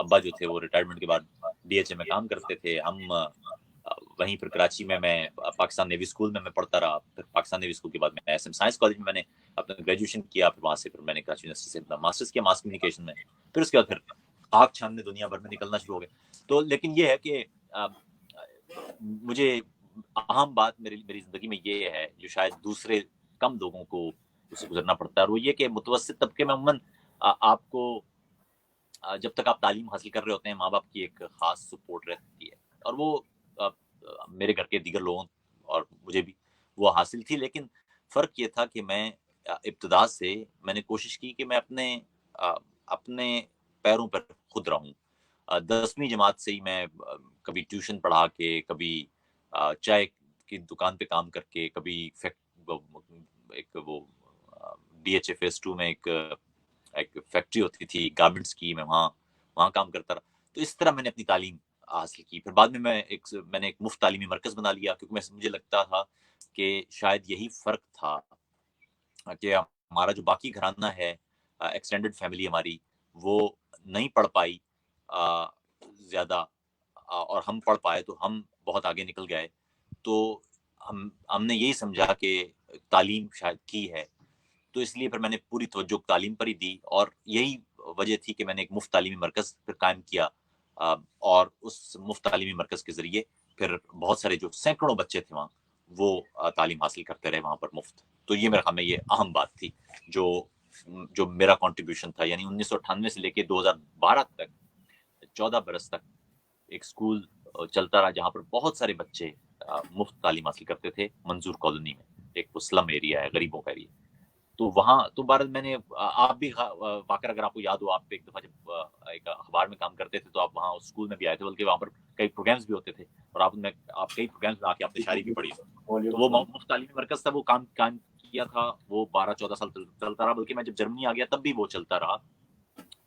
ابا جو تھے وہ ریٹائرمنٹ کے بعد DHA میں کام کرتے تھے. ہم وہیں پھر کراچی میں پاکستان نیوی اسکول میں پڑھتا رہا. پھر پاکستان نیوی اسکول کے بعد میں SM سائنس کالج میں نے اپنا گریجویشن کیا. پھر وہاں سے پھر میں نے کراچی یونیورسٹی سے اپنا ماسٹرز کیا ماس کمیونیکیشن میں. پھر اس کے بعد پھر خاک چھاننے دنیا بھر میں نکلنا شروع ہو گئے. تو لیکن یہ ہے کہ مجھے اہم بات میری زندگی میں یہ ہے جو شاید دوسرے کم لوگوں کو اسے گزرنا پڑتا ہے، اور وہ یہ کہ متوسط طبقے میں عموماً آپ کو جب تک آپ تعلیم حاصل کر رہے ہوتے ہیں ماں باپ کی ایک خاص سپورٹ رہتی ہے، اور وہ میرے گھر کے دیگر لوگوں اور مجھے بھی وہ حاصل تھی. لیکن فرق یہ تھا کہ میں ابتدا سے میں نے کوشش کی کہ میں اپنے پیروں پر خود رہوں. 10ویں جماعت سے ہی میں کبھی ٹیوشن پڑھا کے، کبھی چائے کی دکان پہ کام کر کے، کبھی ایک وہ DHA فیس 2 میں ایک فیکٹری ہوتی تھی گارمنٹس کی، میں وہاں کام کرتا رہا. تو اس طرح میں نے اپنی تعلیم حاصل کی. پھر بعد میں میں نے ایک مفت تعلیمی مرکز بنا لیا، کیونکہ مجھے لگتا تھا کہ شاید یہی فرق تھا کہ ہمارا جو باقی گھرانہ ہے، ایکسٹینڈڈ فیملی ہماری، وہ نہیں پڑھ پائی زیادہ، اور ہم پڑھ پائے تو ہم بہت آگے نکل گئے. تو ہم نے یہی سمجھا کہ تعلیم شاید کی ہے، تو اس لیے پھر میں نے پوری توجہ تعلیم پر ہی دی. اور یہی وجہ تھی کہ میں نے ایک مفت تعلیمی مرکز پھر قائم کیا، اور اس مفت تعلیمی مرکز کے ذریعے پھر بہت سارے جو سینکڑوں بچے تھے وہاں، وہ تعلیم حاصل کرتے رہے وہاں پر مفت. تو یہ میرے خیال میں یہ اہم بات تھی جو میرا کنٹریبیوشن تھا. یعنی 1998 سے لے کے 2012 تک 14 برس تک ایک اسکول چلتا رہا جہاں پر بہت سارے بچے مفت تعلیم حاصل کرتے تھے. منظور کالونی میں ایک مسلم ایریا ہے، غریبوں کا ایریا. تو وہاں تو بھارت میں نے آپ بھی واقعہ اگر آپ کو یاد ہو، آپ ایک دفعہ جب ایک اخبار میں کام کرتے تھے تو آپ وہاں اسکول میں بھی آئے تھے، بلکہ وہاں پر کئی پروگرامز بھی ہوتے تھے، اور آپ کئی پروگرامز میں آ کے آپ نے شاعری بھی پڑھی. تو وہ مفت تعلیمی مرکز تھا، وہ کام کیا تھا، وہ 12-14 سال چلتا رہا. بلکہ میں جب جرمنی آ گیا تب بھی وہ چلتا رہا.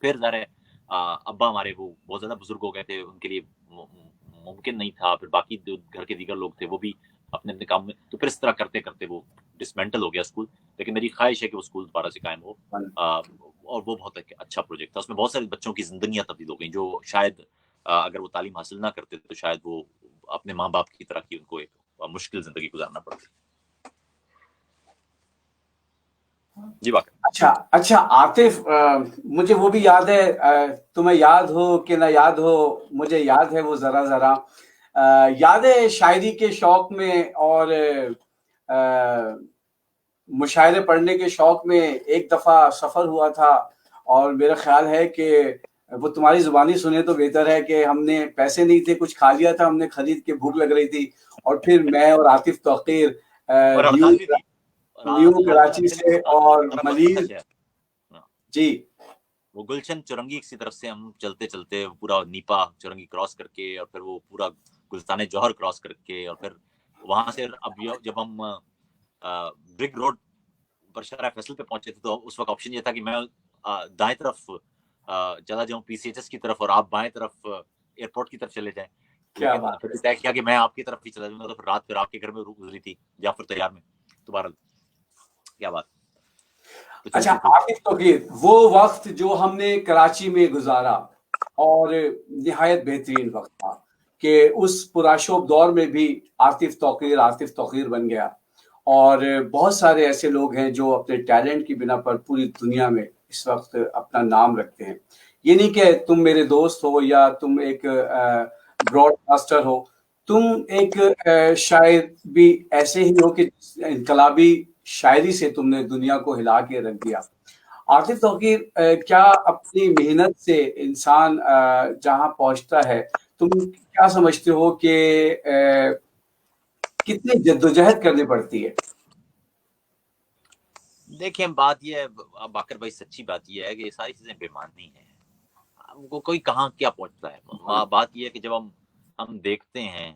پھر ظاہر ہے ابا ہمارے وہ بہت زیادہ بزرگ ہو گئے تھے، ان کے لیے ممکن نہیں تھا. پھر باقی جو گھر کے دیگر لوگ تھے وہ بھی اپنے اپنے کام میں، تو پھر اس طرح کرتے کرتے وہ ڈسمینٹل ہو گیا اسکول. لیکن میری خواہش ہے کہ وہ اسکول دوبارہ سے قائم ہو، اور وہ بہت اچھا پروجیکٹ تھا. اس میں بہت سارے بچوں کی زندگیاں تبدیل ہو گئیں جو شاید اگر وہ تعلیم حاصل نہ کرتے تو شاید وہ اپنے ماں باپ کی طرح کی ان کو ایک مشکل زندگی گزارنا پڑتی. جی واقعی. اچھا عاطف، مجھے وہ بھی یاد ہے، تمہیں یاد ہو کہ نہ یاد ہو، مجھے یاد ہے وہ ذرا یاد ہے شاعری کے شوق میں اور مشاعرے پڑھنے کے شوق میں ایک دفعہ سفر ہوا تھا، اور میرا خیال ہے کہ وہ تمہاری زبانی سنے تو بہتر ہے کہ ہم نے پیسے نہیں تھے، کچھ کھا لیا تھا ہم نے خرید کے، بھوک لگ رہی تھی، اور پھر میں اور عاطف توقیر اور ہڑتال بھی تھی، نیو کراچی سے اور ملیز. جی وہ گلشن چورنگی کی طرف سے ہم چلتے چلتے پورا نیپا چورنگی کراس کر کے، اور پھر وہ پورا گلستان جوہر کراس کر کے، اور پھر وہاں سے اب جب ہم برگ روڈ پر شارع فیصل پہ پہنچے تھے تو اس وقت آپشن یہ تھا کہ میں دائیں طرف چلا جاؤں PCHS کی طرف، اور آپ بائیں طرف ایئرپورٹ کی طرف چلے جائیں. لیکن پھر طے کیا کہ میں آپ کی طرف ہی چلا جاؤں گا. تو پھر رات پھر آپ کے گھر میں روک گزری تھی جعفر تیار میں. دوبارہ کیا بات. اچھا عاطف توقیر، وہ وقت جو ہم نے کراچی میں گزارا اور نہایت بہترین وقت تھا کہ اس پرآشوب دور میں بھی عاطف توقیر بن گیا. اور بہت سارے ایسے لوگ ہیں جو اپنے ٹیلنٹ کی بنا پر پوری دنیا میں اس وقت اپنا نام رکھتے ہیں. یہ نہیں کہ تم میرے دوست ہو یا تم ایک براڈ کاسٹر ہو، تم ایک شاعر بھی ایسے ہی ہو کہ انقلابی شاعری سے تم نے دنیا کو ہلا کے رکھ دیا. عاطف توقیر، کیا اپنی محنت سے انسان جہاں پہنچتا ہے، تم کیا سمجھتے ہو کہ کتنی جدوجہد کرنی پڑتی ہے؟ دیکھیں بات یہ ہے باقر بھائی، سچی بات یہ ہے کہ یہ ساری چیزیں بےمانی ہیں. کوئی کہاں کیا پہنچتا ہے. بات یہ ہے کہ جب ہم دیکھتے ہیں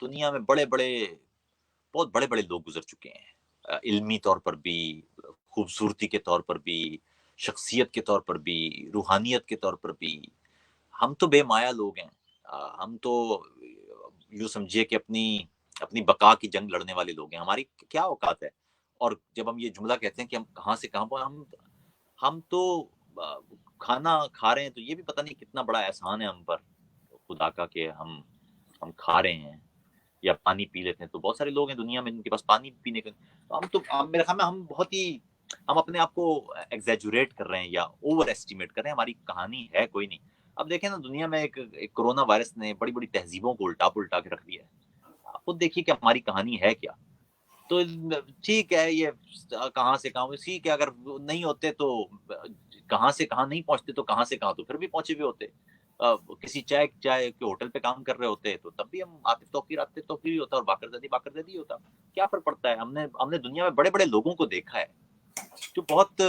دنیا میں بہت بڑے بڑے لوگ گزر چکے ہیں، علمی طور پر بھی، خوبصورتی کے طور پر بھی، شخصیت کے طور پر بھی، روحانیت کے طور پر بھی. ہم تو بے مایا لوگ ہیں. ہم تو یوں سمجھیے کہ اپنی بقا کی جنگ لڑنے والے لوگ ہیں. ہماری کیا اوقات ہے. اور جب ہم یہ جملہ کہتے ہیں کہ ہم کہاں سے کہاں پہنچے، ہم تو کھانا کھا رہے ہیں تو یہ بھی پتہ نہیں کتنا بڑا احسان ہے ہم پر خدا کا کہ ہم کھا رہے ہیں یا پانی پی لیتے ہیں. تو بہت سارے لوگ ہیں دنیا میں جن کے پاس پانی پینے کا میرے خیال میں ہم بہت ہی ہم اپنے آپ کو ایگزیجوریٹ کر رہے ہیں یا اوور ایسٹیمیٹ کر رہے ہیں. ہماری کہانی ہے کوئی نہیں. اب دیکھیں نا دنیا میں ایک کرونا وائرس نے بڑی بڑی تہذیبوں کو الٹا پلٹا کے رکھ دیا ہے. آپ خود دیکھیے کہ ہماری کہانی ہے کیا. تو ٹھیک ہے یہ کہاں سے کہاں ٹھیک ہے اگر نہیں ہوتے تو کہاں سے کہاں نہیں پہنچتے تو کہاں سے کہاں تو پھر بھی پہنچے ہوئے ہوتے. کسی چائے کے ہوٹل پہ کام کر رہے ہوتے تو تب بھی ہم عاطف توقیر ہی ہوتا اور باقر زدی ہوتا. کیا فرق پڑتا ہے. ہم نے دنیا میں بڑے بڑے لوگوں کو دیکھا ہے جو بہت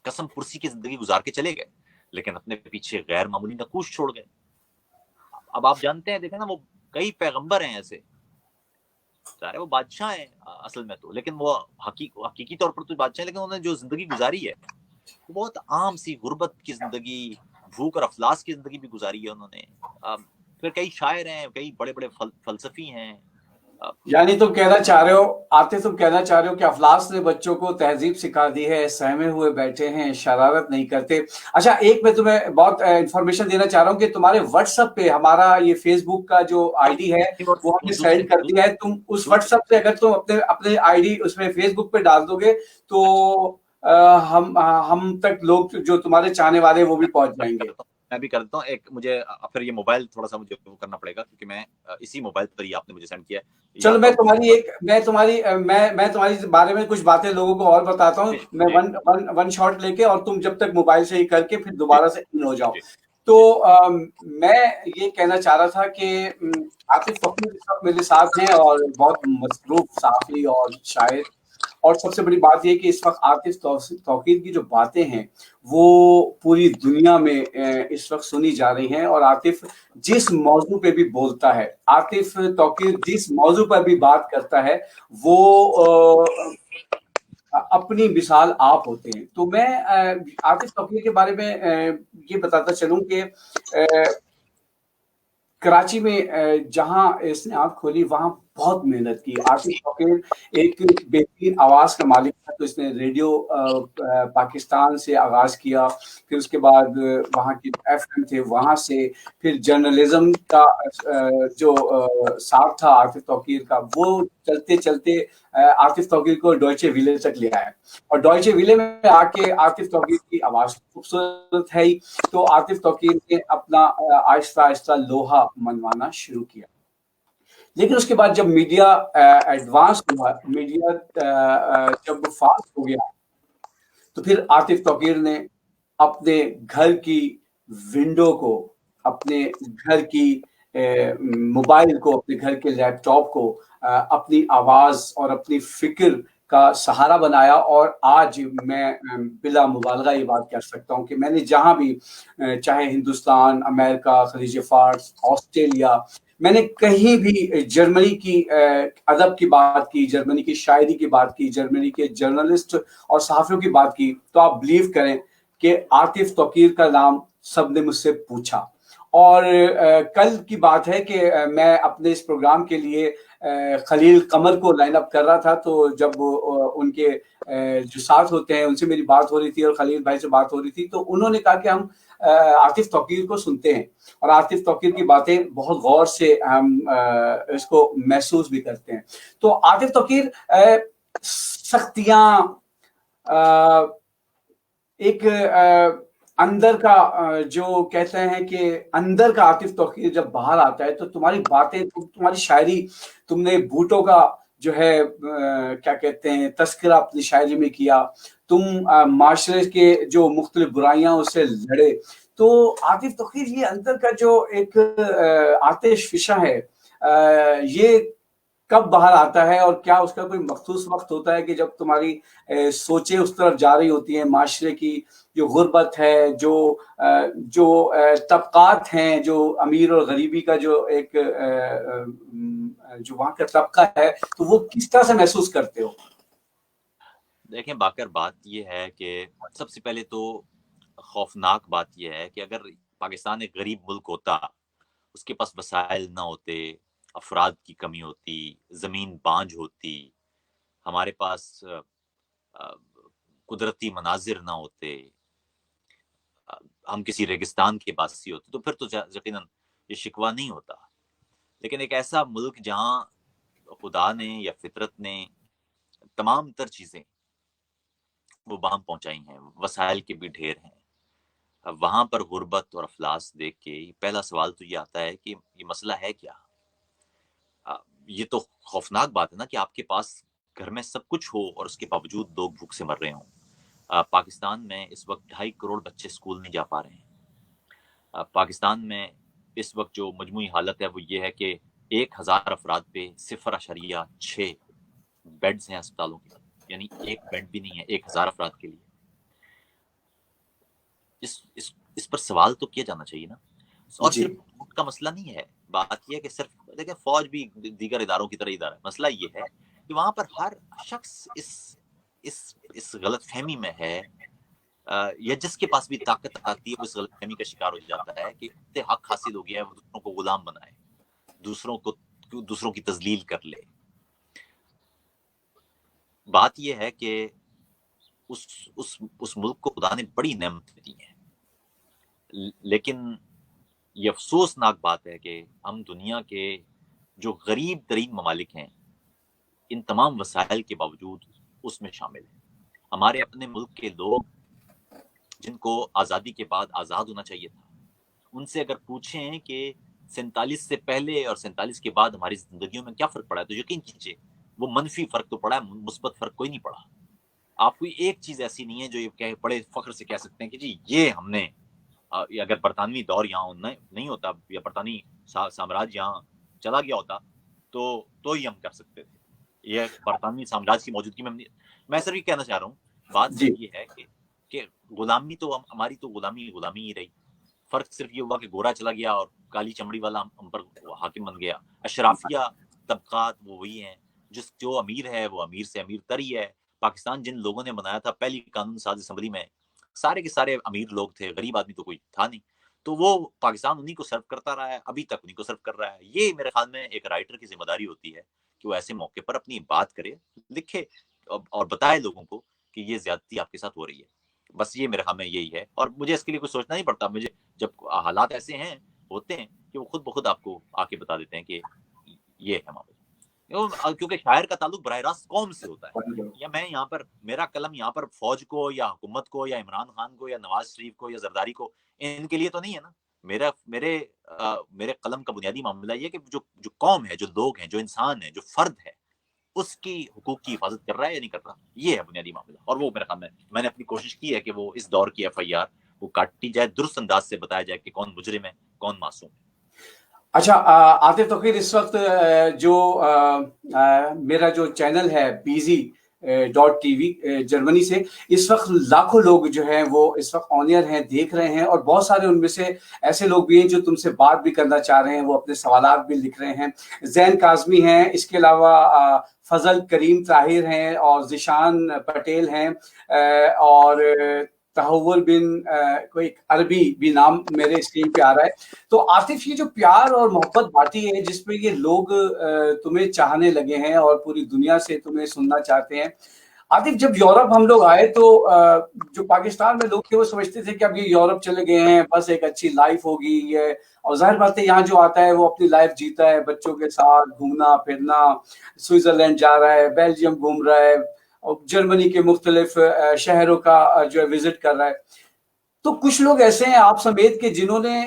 قسم پرسی کی زندگی گزار کے چلے گئے لیکن اپنے پیچھے غیر معمولی نقوش چھوڑ گئے. اب آپ جانتے ہیں دیکھیں نا وہ کئی پیغمبر ہیں ایسے سارے وہ بادشاہ ہیں اصل میں تو لیکن وہ حقیقی طور پر تو بادشاہ لیکن انہوں نے جو زندگی گزاری ہے وہ بہت عام سی غربت کی زندگی بھوک اور افلاس کی زندگی بھی گزاری ہے انہوں نے. پھر کئی شاعر ہیں کئی بڑے بڑے فلسفی ہیں. یعنی تم کہنا چاہ رہے ہو آتے تم کہنا چاہ رہے ہو کہ افلاس نے بچوں کو تہذیب سکھا دی ہے سہمے ہوئے بیٹھے ہیں شرارت نہیں کرتے. اچھا ایک میں تمہیں بہت انفارمیشن دینا چاہ رہا ہوں کہ تمہارے واٹس ایپ پہ ہمارا یہ فیس بک کا جو آئی ڈی ہے وہ ہم نے سینڈ کر دیا ہے. تم اس واٹس ایپ پہ اگر تم اپنے آئی ڈی اس میں فیس بک پہ ڈال دو گے تو ہم تک لوگ جو تمہارے چاہنے والے وہ بھی پہنچ جائیں گے. میں بھی کر دیتا ہوں. ایک مجھے پھر یہ موبائل تھوڑا سا مجھے کرنا پڑے گا کیونکہ میں اسی موبائل پر ہی آپ نے مجھے سینڈ کیا ہے. چلو میں تمہاری بارے میں کچھ باتیں لوگوں کو اور بتاتا ہوں. میں ون شاٹ لے کے اور تم جب تک موبائل سے ہی کر کے پھر دوبارہ سے ان ہو جاؤ. تو میں یہ کہنا چاہ رہا تھا کہ عاطف توقیر اس وقت میرے ساتھ ہیں اور بہت مصروف صحافی اور شاعر. اور سب سے بڑی بات یہ کہ اس وقت عاطف توقیر کی جو باتیں ہیں وہ پوری دنیا میں اس وقت سنی جا رہی ہیں. اور عاطف جس موضوع پہ بھی بولتا ہے عاطف توقیر جس موضوع پر بھی بات کرتا ہے وہ اپنی مثال آپ ہوتے ہیں. تو میں عاطف توقیر کے بارے میں یہ بتاتا چلوں کہ کراچی میں جہاں اس نے آنکھ کھولی وہاں بہت محنت کی. عاطف توقیر ایک بہترین آواز کا مالک تھا تو اس نے ریڈیو پاکستان سے آغاز کیا. پھر اس کے بعد وہاں کی ایف ایم تھے وہاں سے پھر جرنلزم کا جو ساتھ تھا عاطف توقیر کا وہ چلتے چلتے عاطف توقیر کو ڈوئچے ویلے تک لے آیا. اور ڈوئچے ویلے میں آ کے عاطف توقیر کی آواز خوبصورت ہے ہی تو عاطف توقیر نے اپنا آہستہ آہستہ لوہا منوانا شروع کیا. لیکن اس کے بعد جب میڈیا ایڈوانس ہوا میڈیا جب فاسٹ ہو گیا تو پھر عاطف توقیر نے اپنے گھر کی ونڈو کو اپنے گھر کی موبائل کو اپنے گھر کے لیپ ٹاپ کو اپنی آواز اور اپنی فکر کا سہارا بنایا. اور آج میں بلا مبالغہ یہ بات کہہ سکتا ہوں کہ میں نے جہاں بھی چاہے ہندوستان امریکہ خلیج فارس آسٹریلیا میں نے کہیں بھی جرمنی کی ادب کی بات کی جرمنی کی شاعری کی بات کی جرمنی کے جرنلسٹ اور صحافیوں کی بات کی تو آپ بلیو کریں کہ عاطف توقیر کا نام سب نے مجھ سے پوچھا. اور کل کی بات ہے کہ میں اپنے اس پروگرام کے لیے خلیل قمر کو لائن اپ کر رہا تھا تو جب ان کے جو ساتھ ہوتے ہیں ان سے میری بات ہو رہی تھی اور خلیل بھائی سے بات ہو رہی تھی تو انہوں نے کہا کہ ہم عاطف توقیر کو سنتے ہیں اور عاطف توقیر کی باتیں بہت غور سے ہم اس کو محسوس بھی کرتے ہیں. تو عاطف توقیر سختیاں ایک اندر کا جو کہتے ہیں کہ اندر کا عاطف توقیر جب باہر آتا ہے تو تمہاری باتیں تمہاری شاعری تم نے بھوٹو کا جو ہے کیا کہتے ہیں تذکرہ اپنی شاعری میں کیا تم معاشرے کے جو مختلف برائیاں اس سے لڑے. تو عاطف توقیر یہ اندر کا جو ایک آتش فشاں ہے یہ کب باہر آتا ہے اور کیا اس کا کوئی مخصوص وقت ہوتا ہے کہ جب تمہاری سوچیں اس طرف جا رہی ہوتی ہیں معاشرے کی جو غربت ہے جو طبقات ہیں جو امیر اور غریبی کا جو ایک جو وہاں کا طبقہ ہے تو وہ کس طرح سے محسوس کرتے ہو؟ دیکھیں باقر بات یہ ہے کہ سب سے پہلے تو خوفناک بات یہ ہے کہ اگر پاکستان ایک غریب ملک ہوتا اس کے پاس وسائل نہ ہوتے افراد کی کمی ہوتی زمین بانجھ ہوتی ہمارے پاس قدرتی مناظر نہ ہوتے ہم کسی ریگستان کے باسی ہوتے تو پھر تو یقیناً یہ شکوہ نہیں ہوتا. لیکن ایک ایسا ملک جہاں خدا نے یا فطرت نے تمام تر چیزیں وہ باہم پہنچائی ہیں، وسائل کے بھی ڈھیر ہیں، وہاں پر غربت اور افلاس دیکھ کے پہلا سوال تو یہ آتا ہے کہ یہ مسئلہ ہے کیا؟ یہ تو خوفناک بات ہے نا کہ آپ کے پاس گھر میں سب کچھ ہو اور اس کے باوجود لوگ بھوک سے مر رہے ہوں. پاکستان میں اس وقت 2.5 کروڑ بچے اسکول نہیں جا پا رہے ہیں. پاکستان میں اس وقت جو مجموعی حالت ہے وہ یہ ہے کہ 1000 افراد پہ 0.6 بیڈز ہیں اسپتالوں کے، یعنی ایک بیڈ بھی نہیں ہے 1000 افراد کے لیے. اس پر سوال تو کیا جانا چاہیے نا. اور جی صرف ووٹ کا مسئلہ نہیں ہے، بات یہ ہے کہ صرف دیکھیں فوج بھی دیگر اداروں کی طرح ادارہ ہے. مسئلہ یہ ہے کہ وہاں پر ہر شخص اس غلط فہمی میں ہے، یا جس کے پاس بھی طاقت آتی ہے وہ اس غلط فہمی کا شکار ہو جاتا ہے کہ اتنے حق حاصل ہو گیا ہے وہ دوسروں کو غلام بنائے، دوسروں کی تذلیل کر لے. بات یہ ہے کہ اس ملک کو خدا نے بڑی نعمتیں دی ہیں، لیکن یہ افسوسناک بات ہے کہ ہم دنیا کے جو غریب ترین ممالک ہیں ان تمام وسائل کے باوجود اس میں شامل ہیں. ہمارے اپنے ملک کے لوگ جن کو آزادی کے بعد آزاد ہونا چاہیے تھا، ان سے اگر پوچھیں کہ 47 سے پہلے اور 47 کے بعد ہماری زندگیوں میں کیا فرق پڑا ہے تو یقین کیجیے وہ منفی فرق تو پڑا ہے، مثبت فرق کوئی نہیں پڑا. آپ کوئی ایک چیز ایسی نہیں ہے جو یہ بڑے فخر سے کہہ سکتے ہیں کہ جی یہ ہم نے، اگر برطانوی دور یہاں نہیں ہوتا یا برطانوی سامراج یہاں چلا گیا ہوتا تو ہی ہم کر سکتے تھے. یہ برطانوی سامراج کی موجودگی میں صرف یہ کہنا چاہ رہا ہوں. بات جی صرف یہ ہے کہ غلامی تو ہماری تو غلامی ہی رہی. فرق صرف یہ ہوا کہ گورا چلا گیا اور کالی چمڑی والا ہم پر حاکم بن گیا. اشرافیہ طبقات وہ وہی ہیں، جو امیر ہے وہ امیر سے امیر تر ہی ہے. پاکستان جن لوگوں نے بنایا تھا پہلی قانون ساز اسمبلی میں سارے کے سارے امیر لوگ تھے، غریب آدمی تو کوئی تھا نہیں. تو وہ پاکستان انہی کو سرو کرتا رہا ہے، ابھی تک انہی کو سرو کر رہا ہے. یہ میرے خیال میں ایک رائٹر کی ذمہ داری ہوتی ہے کہ وہ ایسے موقع پر اپنی بات کرے، لکھے اور بتائے لوگوں کو کہ یہ زیادتی آپ کے ساتھ ہو رہی ہے. بس یہ میرے خیال میں یہی ہے، اور مجھے اس کے لیے کچھ سوچنا نہیں پڑتا. مجھے جب حالات ایسے ہیں ہوتے ہیں کہ وہ خود بخود آپ کو آ کے بتا دیتے ہیں کہ یہ ہے معاملہ. کیونکہ شاعر کا تعلق براہ راست قوم سے ہوتا ہے، یا میں یہاں پر میرا قلم یہاں پر فوج کو یا حکومت کو یا عمران خان کو یا نواز شریف کو یا زرداری کو ان کے لیے تو نہیں ہے نا. میرے قلم کا بنیادی معاملہ یہ کہ جو قوم ہے، جو لوگ ہیں، جو انسان ہے، جو فرد ہے، اس کی حقوق کی حفاظت کر رہا ہے یا نہیں کر رہا. یہ ہے بنیادی معاملہ. اور وہ میرے خیال میں نے اپنی کوشش کی ہے کہ وہ اس دور کی FIR وہ کاٹی جائے، درست انداز سے بتایا جائے کہ کون مجرم ہے کون معصوم ہے. اچھا عاطف توقیر، اس وقت جو میرا جو چینل ہے BZ.TV جرمنی سے، اس وقت لاکھوں لوگ جو ہیں وہ اس وقت آن ایئر ہیں، دیکھ رہے ہیں، اور بہت سارے ان میں سے ایسے لوگ بھی ہیں جو تم سے بات بھی کرنا چاہ رہے ہیں، وہ اپنے سوالات بھی لکھ رہے ہیں. زین کاظمی ہیں، اس کے علاوہ فضل کریم طاہر ہیں، اور ذیشان پٹیل ہیں، اور تحول بن کوئی عربی بھی نام میرے اسکرین پہ آ رہا ہے. تو عاطف، یہ جو پیار اور محبت بانٹی ہے جس پہ یہ لوگ تمہیں چاہنے لگے ہیں اور پوری دنیا سے تمہیں سننا چاہتے ہیں. عاطف، جب یورپ ہم لوگ آئے تو جو پاکستان میں لوگ تھے وہ سمجھتے تھے کہ اب یہ یورپ چلے گئے ہیں، بس ایک اچھی لائف ہوگی یہ، اور ظاہر بات ہے یہاں جو آتا ہے وہ اپنی لائف جیتا ہے، بچوں کے ساتھ گھومنا پھرنا، سوئٹزرلینڈ جا رہا ہے، بیلجیم گھوم رہا ہے، اور جرمنی کے مختلف شہروں کا جو ہے وزٹ کر رہا ہے. تو کچھ لوگ ایسے ہیں آپ سمیت کہ جنہوں نے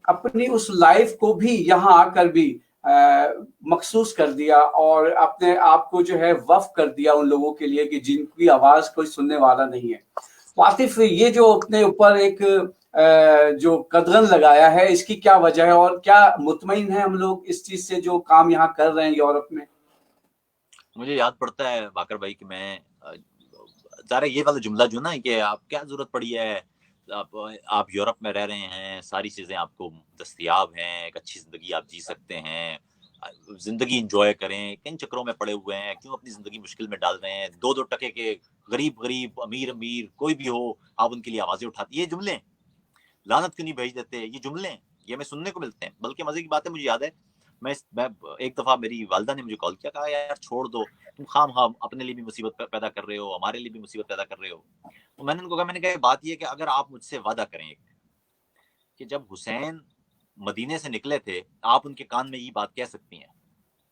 اپنی اس لائف کو بھی یہاں آ کر بھی مخصوص کر دیا اور اپنے آپ کو جو ہے وقف کر دیا ان لوگوں کے لیے کہ جن کی آواز کوئی سننے والا نہیں ہے. عاطف، یہ جو اپنے اوپر ایک جو قدغن لگایا ہے، اس کی کیا وجہ ہے، اور کیا مطمئن ہیں ہم لوگ اس چیز سے جو کام یہاں کر رہے ہیں یورپ میں؟ مجھے یاد پڑتا ہے باقر بھائی کہ میں ظاہر یہ والا جملہ جو نا کہ آپ کیا ضرورت پڑی ہے، آپ یورپ میں رہ رہے ہیں، ساری چیزیں آپ کو دستیاب ہیں، ایک اچھی زندگی آپ جی سکتے ہیں، زندگی انجوائے کریں، کن چکروں میں پڑے ہوئے ہیں، کیوں اپنی زندگی مشکل میں ڈال رہے ہیں. 2 ٹکے کے غریب امیر کوئی بھی ہو آپ ان کے لیے آوازیں اٹھاتی. یہ جملے لعنت کیوں نہیں بھیج دیتے؟ یہ جملے یہ ہمیں سننے کو ملتے ہیں. بلکہ مزے کی بات ہے، مجھے یاد ہے میں ایک دفعہ میری والدہ نے مجھے کال کیا، کہا یار چھوڑ دو، تم خام اپنے لیے بھی مصیبت پیدا کر رہے ہو، ہمارے لیے بھی مصیبت پیدا کر رہے ہو. تو میں نے ان کو کہا، بات یہ ہے کہ اگر آپ مجھ سے وعدہ کریں کہ جب حسین مدینے سے نکلے تھے آپ ان کے کان میں یہ بات کہہ سکتی ہیں؟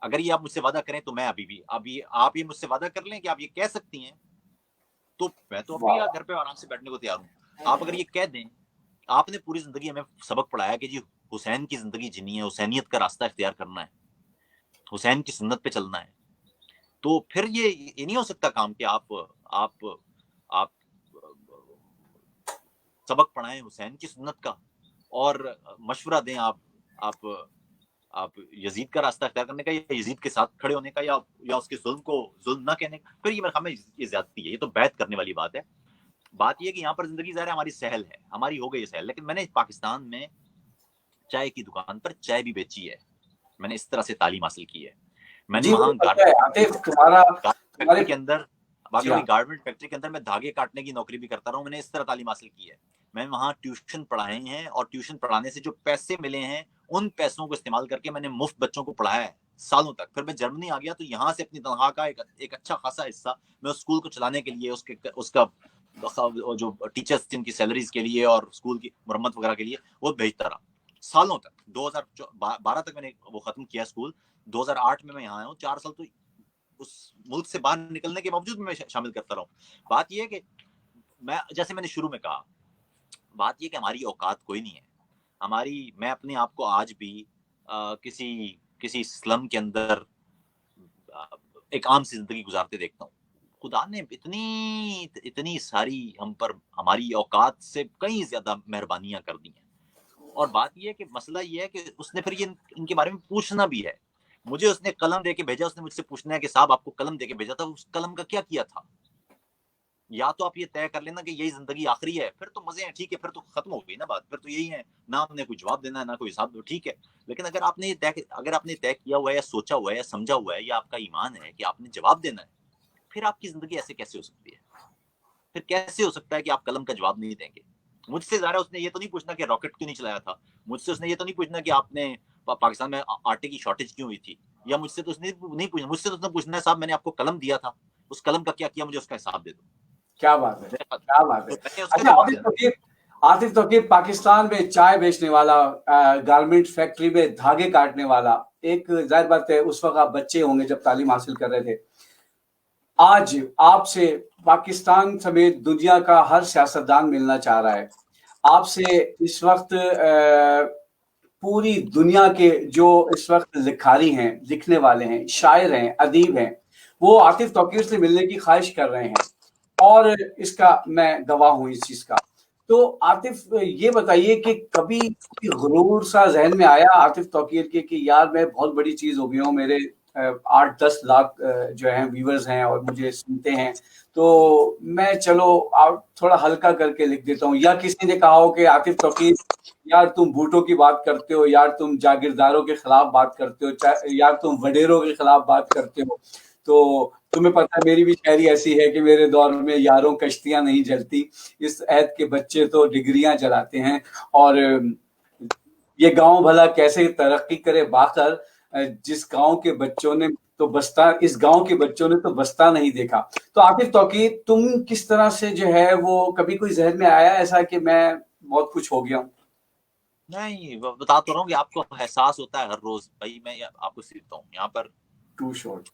اگر یہ آپ مجھ سے وعدہ کریں تو میں ابھی آپ یہ مجھ سے وعدہ کر لیں کہ آپ یہ کہہ سکتی ہیں تو میں تو ابھی واہ گھر پہ آرام سے بیٹھنے کو تیار ہوں. آپ اگر یہ کہہ دیں آپ نے پوری زندگی ہمیں سبق پڑھایا کہ جی حسین کی زندگی جینی ہے, حسینیت کا راستہ اختیار کرنا ہے, حسین کی سنت پہ چلنا ہے, تو پھر یہ نہیں ہو سکتا کام کہ آپ آپ سبق پڑھائیں حسین کی سنت کا اور مشورہ دیں آپ آپ یزید کا راستہ اختیار کرنے کا یا یزید کے ساتھ کھڑے ہونے کا یا اس کے ظلم کو ظلم نہ کہنے کا. پھر یہ میرے خیال میں یہ زیادتی ہے, یہ تو بیعت کرنے والی بات ہے. بات یہ ہے کہ یہاں پر زندگی ظاہر ہے ہماری سہل ہے, ہماری ہو گئی سہل, لیکن میں نے پاکستان میں چائے کی دکان پر چائے بھی بیچی ہے, میں نے اس طرح سے تعلیم حاصل کی ہے. میں نے جی وہاں مجھے پتا ہے عاطف تمہارا تمہارے فیکٹری کے اندر جی اگر ہاں کوئی گارمنٹ فیکٹری کے اندر میں دھاگے کاٹنے کی نوکری بھی کرتا رہا ہوں, میں نے اس طرح تعلیم حاصل کی ہے. میں وہاں ٹیوشن پڑھائے ہیں اور ٹیوشن پڑھانے سے جو پیسے ملے ہیں ان پیسوں کو استعمال کر کے میں نے مفت بچوں کو پڑھایا ہے سالوں تک. پھر میں جرمنی آ گیا تو یہاں سے اپنی تنخواہ کا ایک اچھا خاصا حصہ میں اس اسکول کو چلانے کے لیے اس کا جو ٹیچرز جن کی سیلریز کے لیے اور اسکول کی مرمت وغیرہ کے لیے وہ بھیجتا رہا سالوں تک. 2012 تک میں نے وہ ختم کیا اسکول. 2008 میں یہاں آیا ہوں, 4 سال تو اس ملک سے باہر نکلنے کے باوجود میں شامل کرتا رہا ہوں. بات یہ ہے کہ جیسے میں نے شروع میں کہا, بات یہ کہ ہماری اوقات کوئی نہیں ہے. میں اپنے آپ کو آج بھی کسی سلم کے اندر ایک عام سی زندگی گزارتے دیکھتا ہوں. خدا نے اتنی ساری ہم پر ہماری اوقات سے کئی زیادہ مہربانیاں کر دی ہیں. اور بات یہ ہے کہ مسئلہ یہ ہے کہ اس نے پھر یہ ان کے بارے میں پوچھنا بھی ہے. مجھے اس نے قلم دے کے بھیجا, اس نے مجھ سے پوچھنا ہے کہ صاحب آپ کو قلم دے کے بھیجا تھا, اس قلم کا کیا تھا؟ یا تو آپ یہ طے کر لینا کہ یہی زندگی آخری ہے, پھر تو مزے ہیں, ٹھیک ہے, پھر تو ختم ہو گئی نا بات, پھر تو یہی ہے, نہ آپ نے کوئی جواب دینا ہے نہ کوئی حساب دو, ٹھیک ہے. لیکن اگر آپ نے طے کیا ہوا ہے یا سوچا ہوا ہے یا سمجھا ہوا ہے یا آپ کا ایمان ہے کہ آپ نے جواب دینا ہے, پھر آپ کی زندگی ایسے کیسے ہو سکتی ہے؟ پھر کیسے ہو سکتا ہے کہ آپ قلم کا جواب نہیں دیں گے؟ مجھ سے ظاہر اس نے یہ تو نہیں پوچھنا کہ راکٹ کیوں نہیں چلایا تھا, مجھ سے اس نے یہ تو نہیں پوچھنا کہ آپ نے پاکستان میں آٹے کی شارٹیج کیوں ہوئی تھی, یا مجھ سے تو اس نے نہیں پوچھنا. مجھ سے تو اس نے پوچھنا ہے صاحب میں نے آپ کو قلم دیا تھا, اس قلم کا کیا مجھے اس کا حساب دے دو. کیا بات ہے, کیا بات ہے. تو میں نے اس کا اچھا جواب دینا. عاطف توقیر پاکستان میں چائے بیچنے والا, گارمنٹ فیکٹری میں دھاگے کاٹنے والا, ایک ظاہر بات ہے اس وقت آپ بچے ہوں گے جب تعلیم حاصل کر رہے تھے. آج آپ سے پاکستان سمیت دنیا کا ہر سیاستدان ملنا چاہ رہا ہے. آپ سے اس وقت پوری دنیا کے جو اس وقت لکھاری ہیں, لکھنے والے ہیں, شاعر ہیں, ادیب ہیں, وہ عاطف توقیر سے ملنے کی خواہش کر رہے ہیں, اور اس کا میں گواہ ہوں اس چیز کا. تو عاطف یہ بتائیے کہ کبھی کوئی غرور سا ذہن میں آیا عاطف توقیر کے کہ یار میں بہت بڑی چیز ہو گیا ہوں, میرے 8-10 لاکھ جو ہیں ویورز ہیں اور مجھے سنتے ہیں, تو میں چلو تھوڑا ہلکا کر کے لکھ دیتا ہوں, یا کسی نے کہا ہو کہ عاطف توقیر یار تم بھوٹوں کی بات کرتے ہو, یار تم جاگیرداروں کے خلاف بات کرتے ہو, یار تم وڈیروں کے خلاف بات کرتے ہو, تو تمہیں پتہ ہے میری بھی شاعری ایسی ہے کہ میرے دور میں یاروں کشتیاں نہیں جلتی, اس عہد کے بچے تو ڈگریاں جلاتے ہیں, اور یہ گاؤں بھلا کیسے ترقی کرے باخر, جس گاؤں کے بچوں نے تو بستہ, اس گاؤں کے بچوں نے تو بستہ نہیں دیکھا. تو عاطف توقیر تم کس طرح سے جو ہے وہ کبھی کوئی ذہن میں آیا ایسا کہ میں بہت کچھ ہو گیا ہوں؟ نہیں, بتا تو رہا ہوں کہ آپ کو احساس ہوتا ہے ہر روز. بھائی میں آپ کو سیکھتا ہوں یہاں پر, ٹو شارٹ.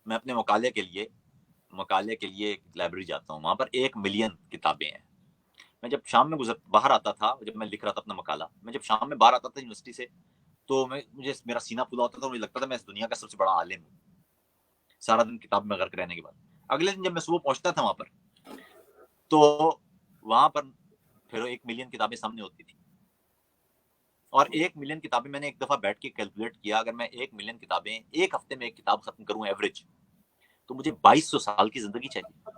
میں اپنے مقالے کے لیے لائبریری جاتا ہوں, وہاں پر 1 ملین کتابیں ہیں. میں جب شام میں باہر آتا تھا, جب میں لکھ رہا تھا اپنا مقالہ, میں جب شام میں باہر آتا تھا یونیورسٹی سے, تو مجھے میرا سینہ پھولا ہوتا تھا, مجھے لگتا تھا میں اس دنیا کا سب سے بڑا عالم ہوں. سارا دن کتاب میں غرق رہنے کے بعد اگلے دن جب میں صبح پہنچتا تھا وہاں پر, تو وہاں پر پھر 1 ملین کتابیں سامنے ہوتی تھی. اور 1 ملین کتابیں میں نے ایک دفعہ بیٹھ کے کیلکولیٹ کیا, اگر میں 1 ملین کتابیں ایک ہفتے میں ایک کتاب ختم کروں ایوریج, تو مجھے 2200 سال کی زندگی چاہیے.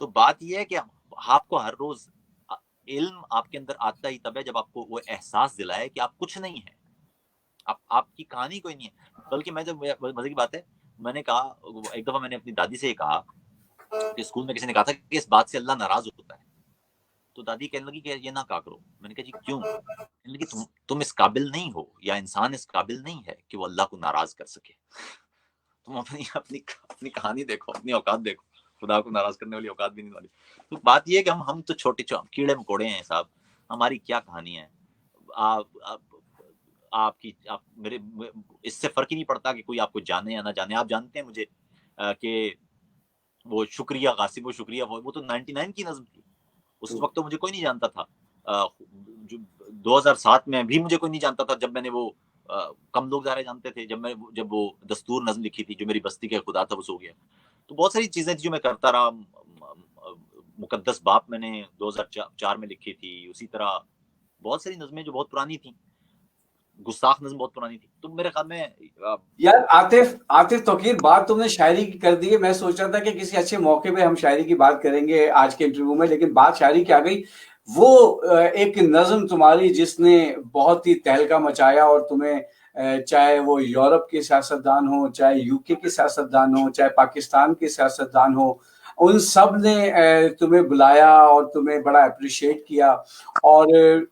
تو بات یہ ہے کہ آپ کو ہر روز علم آپ کے اندر آتا ہی تب ہے جب آپ کو وہ احساس دلائے کہ آپ کچھ نہیں ہیں, آپ کی کہانی کوئی نہیں ہے. بلکہ میں جب مزے کی بات ہے, میں نے کہا ایک دفعہ میں نے اپنی دادی سے یہ کہا کہ اسکول میں کسی نے کہا تھا کہ اس بات سے اللہ ناراض ہوتا ہے, تو دادی کہنے لگی کہ یہ نہ کہا کرو. میں نے کہا جی کیوں؟ کہنے لگی تم اس قابل نہیں ہو, یا انسان اس قابل نہیں ہے کہ وہ اللہ کو ناراض کر سکے. تم اپنی کہانی دیکھو, اپنی اوقات دیکھو, خدا کو ناراض کرنے والی اوقات بھی نہیں والی. تو بات یہ ہے کہ ہم تو چھوٹے کیڑے مکوڑے ہیں صاحب, ہماری کیا کہانی ہے. آپ میرے اس سے فرق ہی نہیں پڑتا کہ کوئی آپ کو جانے یا نہ جانے. آپ جانتے ہیں مجھے کہ وہ شکریہ غاصب و شکریہ وہ تو 99 کی نظم تھی. اس وقت تو مجھے کوئی نہیں جانتا تھا. 2007 میں بھی مجھے کوئی نہیں جانتا تھا جب میں نے وہ کم لوگ ظاہر جانتے تھے جب وہ دستور نظم لکھی تھی جو میری بستی کا خدا تھا وہ سو گیا. تو بہت ساری چیزیں تھیں جو میں کرتا رہا. مقدس باپ میں نے 2004 میں لکھی تھی. اسی طرح بہت ساری نظمیں جو بہت پرانی تھیں. گستاخ نظم بہت پرانی تھی. تو میرے خیال میں یار عاطف توقیر بات تم نے شاعری کی کر دی ہے. میں سوچ رہا تھا کہ کسی اچھے موقع پہ ہم شاعری کی بات کریں گے آج کے انٹرویو میں, لیکن بات شاعری کی آ گئی. وہ ایک نظم تمہاری جس نے بہت ہی تہلکہ مچایا, اور تمہیں چاہے وہ یورپ کے سیاستدان ہو, چاہے یو کے سیاستدان ہو, چاہے پاکستان کے سیاستدان ہو, ان سب نے تمہیں بلایا اور تمہیں بڑا اپریشیٹ کیا, اور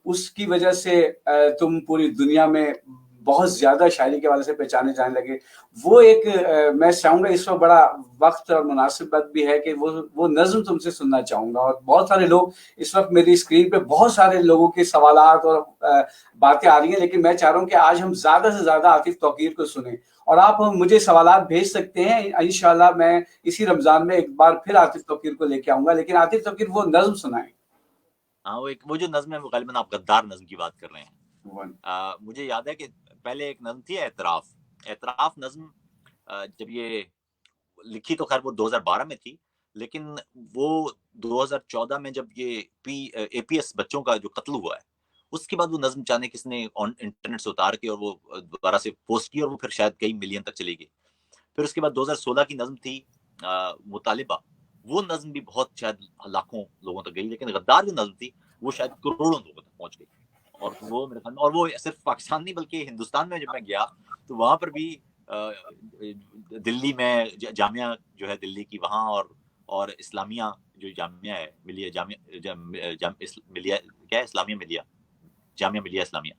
اس کی وجہ سے تم پوری دنیا میں بہت زیادہ شاعری کے حوالے سے پہچانے جانے لگے. وہ ایک میں چاہوں گا اس وقت بڑا وقت اور مناسب وقت بھی ہے کہ وہ نظم تم سے سننا چاہوں گا. اور بہت سارے لوگ اس وقت میری اسکرین پہ بہت سارے لوگوں کے سوالات اور باتیں آ رہی ہیں, لیکن میں چاہ رہا ہوں کہ آج ہم زیادہ سے زیادہ عاطف توقیر کو سنیں, اور آپ مجھے سوالات بھیج سکتے ہیں. انشاءاللہ میں اسی رمضان میں ایک بار پھر عاطف توقیر کو لے کے آؤں گا, لیکن عاطف توقیر وہ نظم سنائیں. ہاں وہ جو نظم ہے وہ غالباً آپ غدار نظم کی بات کر رہے ہیں. مجھے یاد ہے کہ پہلے ایک نظم تھی اعتراف نظم. جب یہ لکھی تو خیر وہ 2012 میں تھی, لیکن وہ 2014 میں جب یہ اے پی ایس بچوں کا جو قتل ہوا ہے اس کے بعد وہ نظم چاہنے کس نے انٹرنیٹ سے اتار کے اور وہ دوبارہ سے پوسٹ کی, اور وہ پھر شاید کئی ملین تک چلی گئی. پھر اس کے بعد 2016 کی نظم تھی مطالبہ. وہ نظم بھی بہت شاید لاکھوں لوگوں تک گئی, لیکن غدار جو نظم تھی وہ شاید کروڑوں لوگوں تک پہنچ گئی. اور وہ میرے خیال میں, اور وہ صرف پاکستان نہیں بلکہ ہندوستان میں جب میں گیا تو وہاں پر بھی دلی میں جامعہ جو ہے دلی کی وہاں اور اسلامیہ جو جامعہ ہے ملیہ ملیہ کیا ہے اسلامیہ ملیہ جامعہ ملیہ اسلامیہ,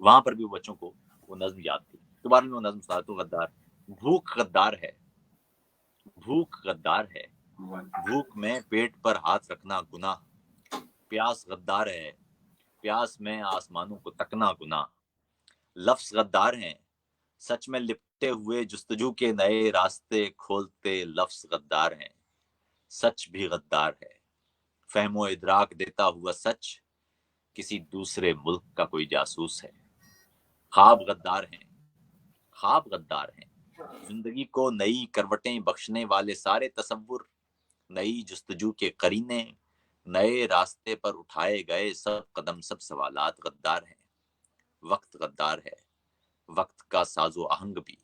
وہاں پر بھی وہ بچوں کو وہ نظم یاد تھی. دوبارہ میں وہ نظم سنا تو غدار. بھوک غدار ہے, بھوک غدار ہے, بھوک میں پیٹ پر ہاتھ رکھنا گناہ. پیاس غدار ہے, پیاس میں آسمانوں کو تکنا گناہ. لفظ غدار ہیں, سچ میں لپٹے ہوئے جستجو کے نئے راستے کھولتے لفظ غدار ہیں. سچ بھی غدار ہے, فہم و ادراک دیتا ہوا سچ کسی دوسرے ملک کا کوئی جاسوس ہے. خواب غدار ہیں, خواب غدار ہیں, زندگی کو نئی کروٹیں بخشنے والے سارے تصور, نئی جستجو کے قرینے, نئے راستے پر اٹھائے گئے سب قدم سب سوالات غدار ہیں. وقت غدار ہے, وقت کا ساز و آہنگ بھی,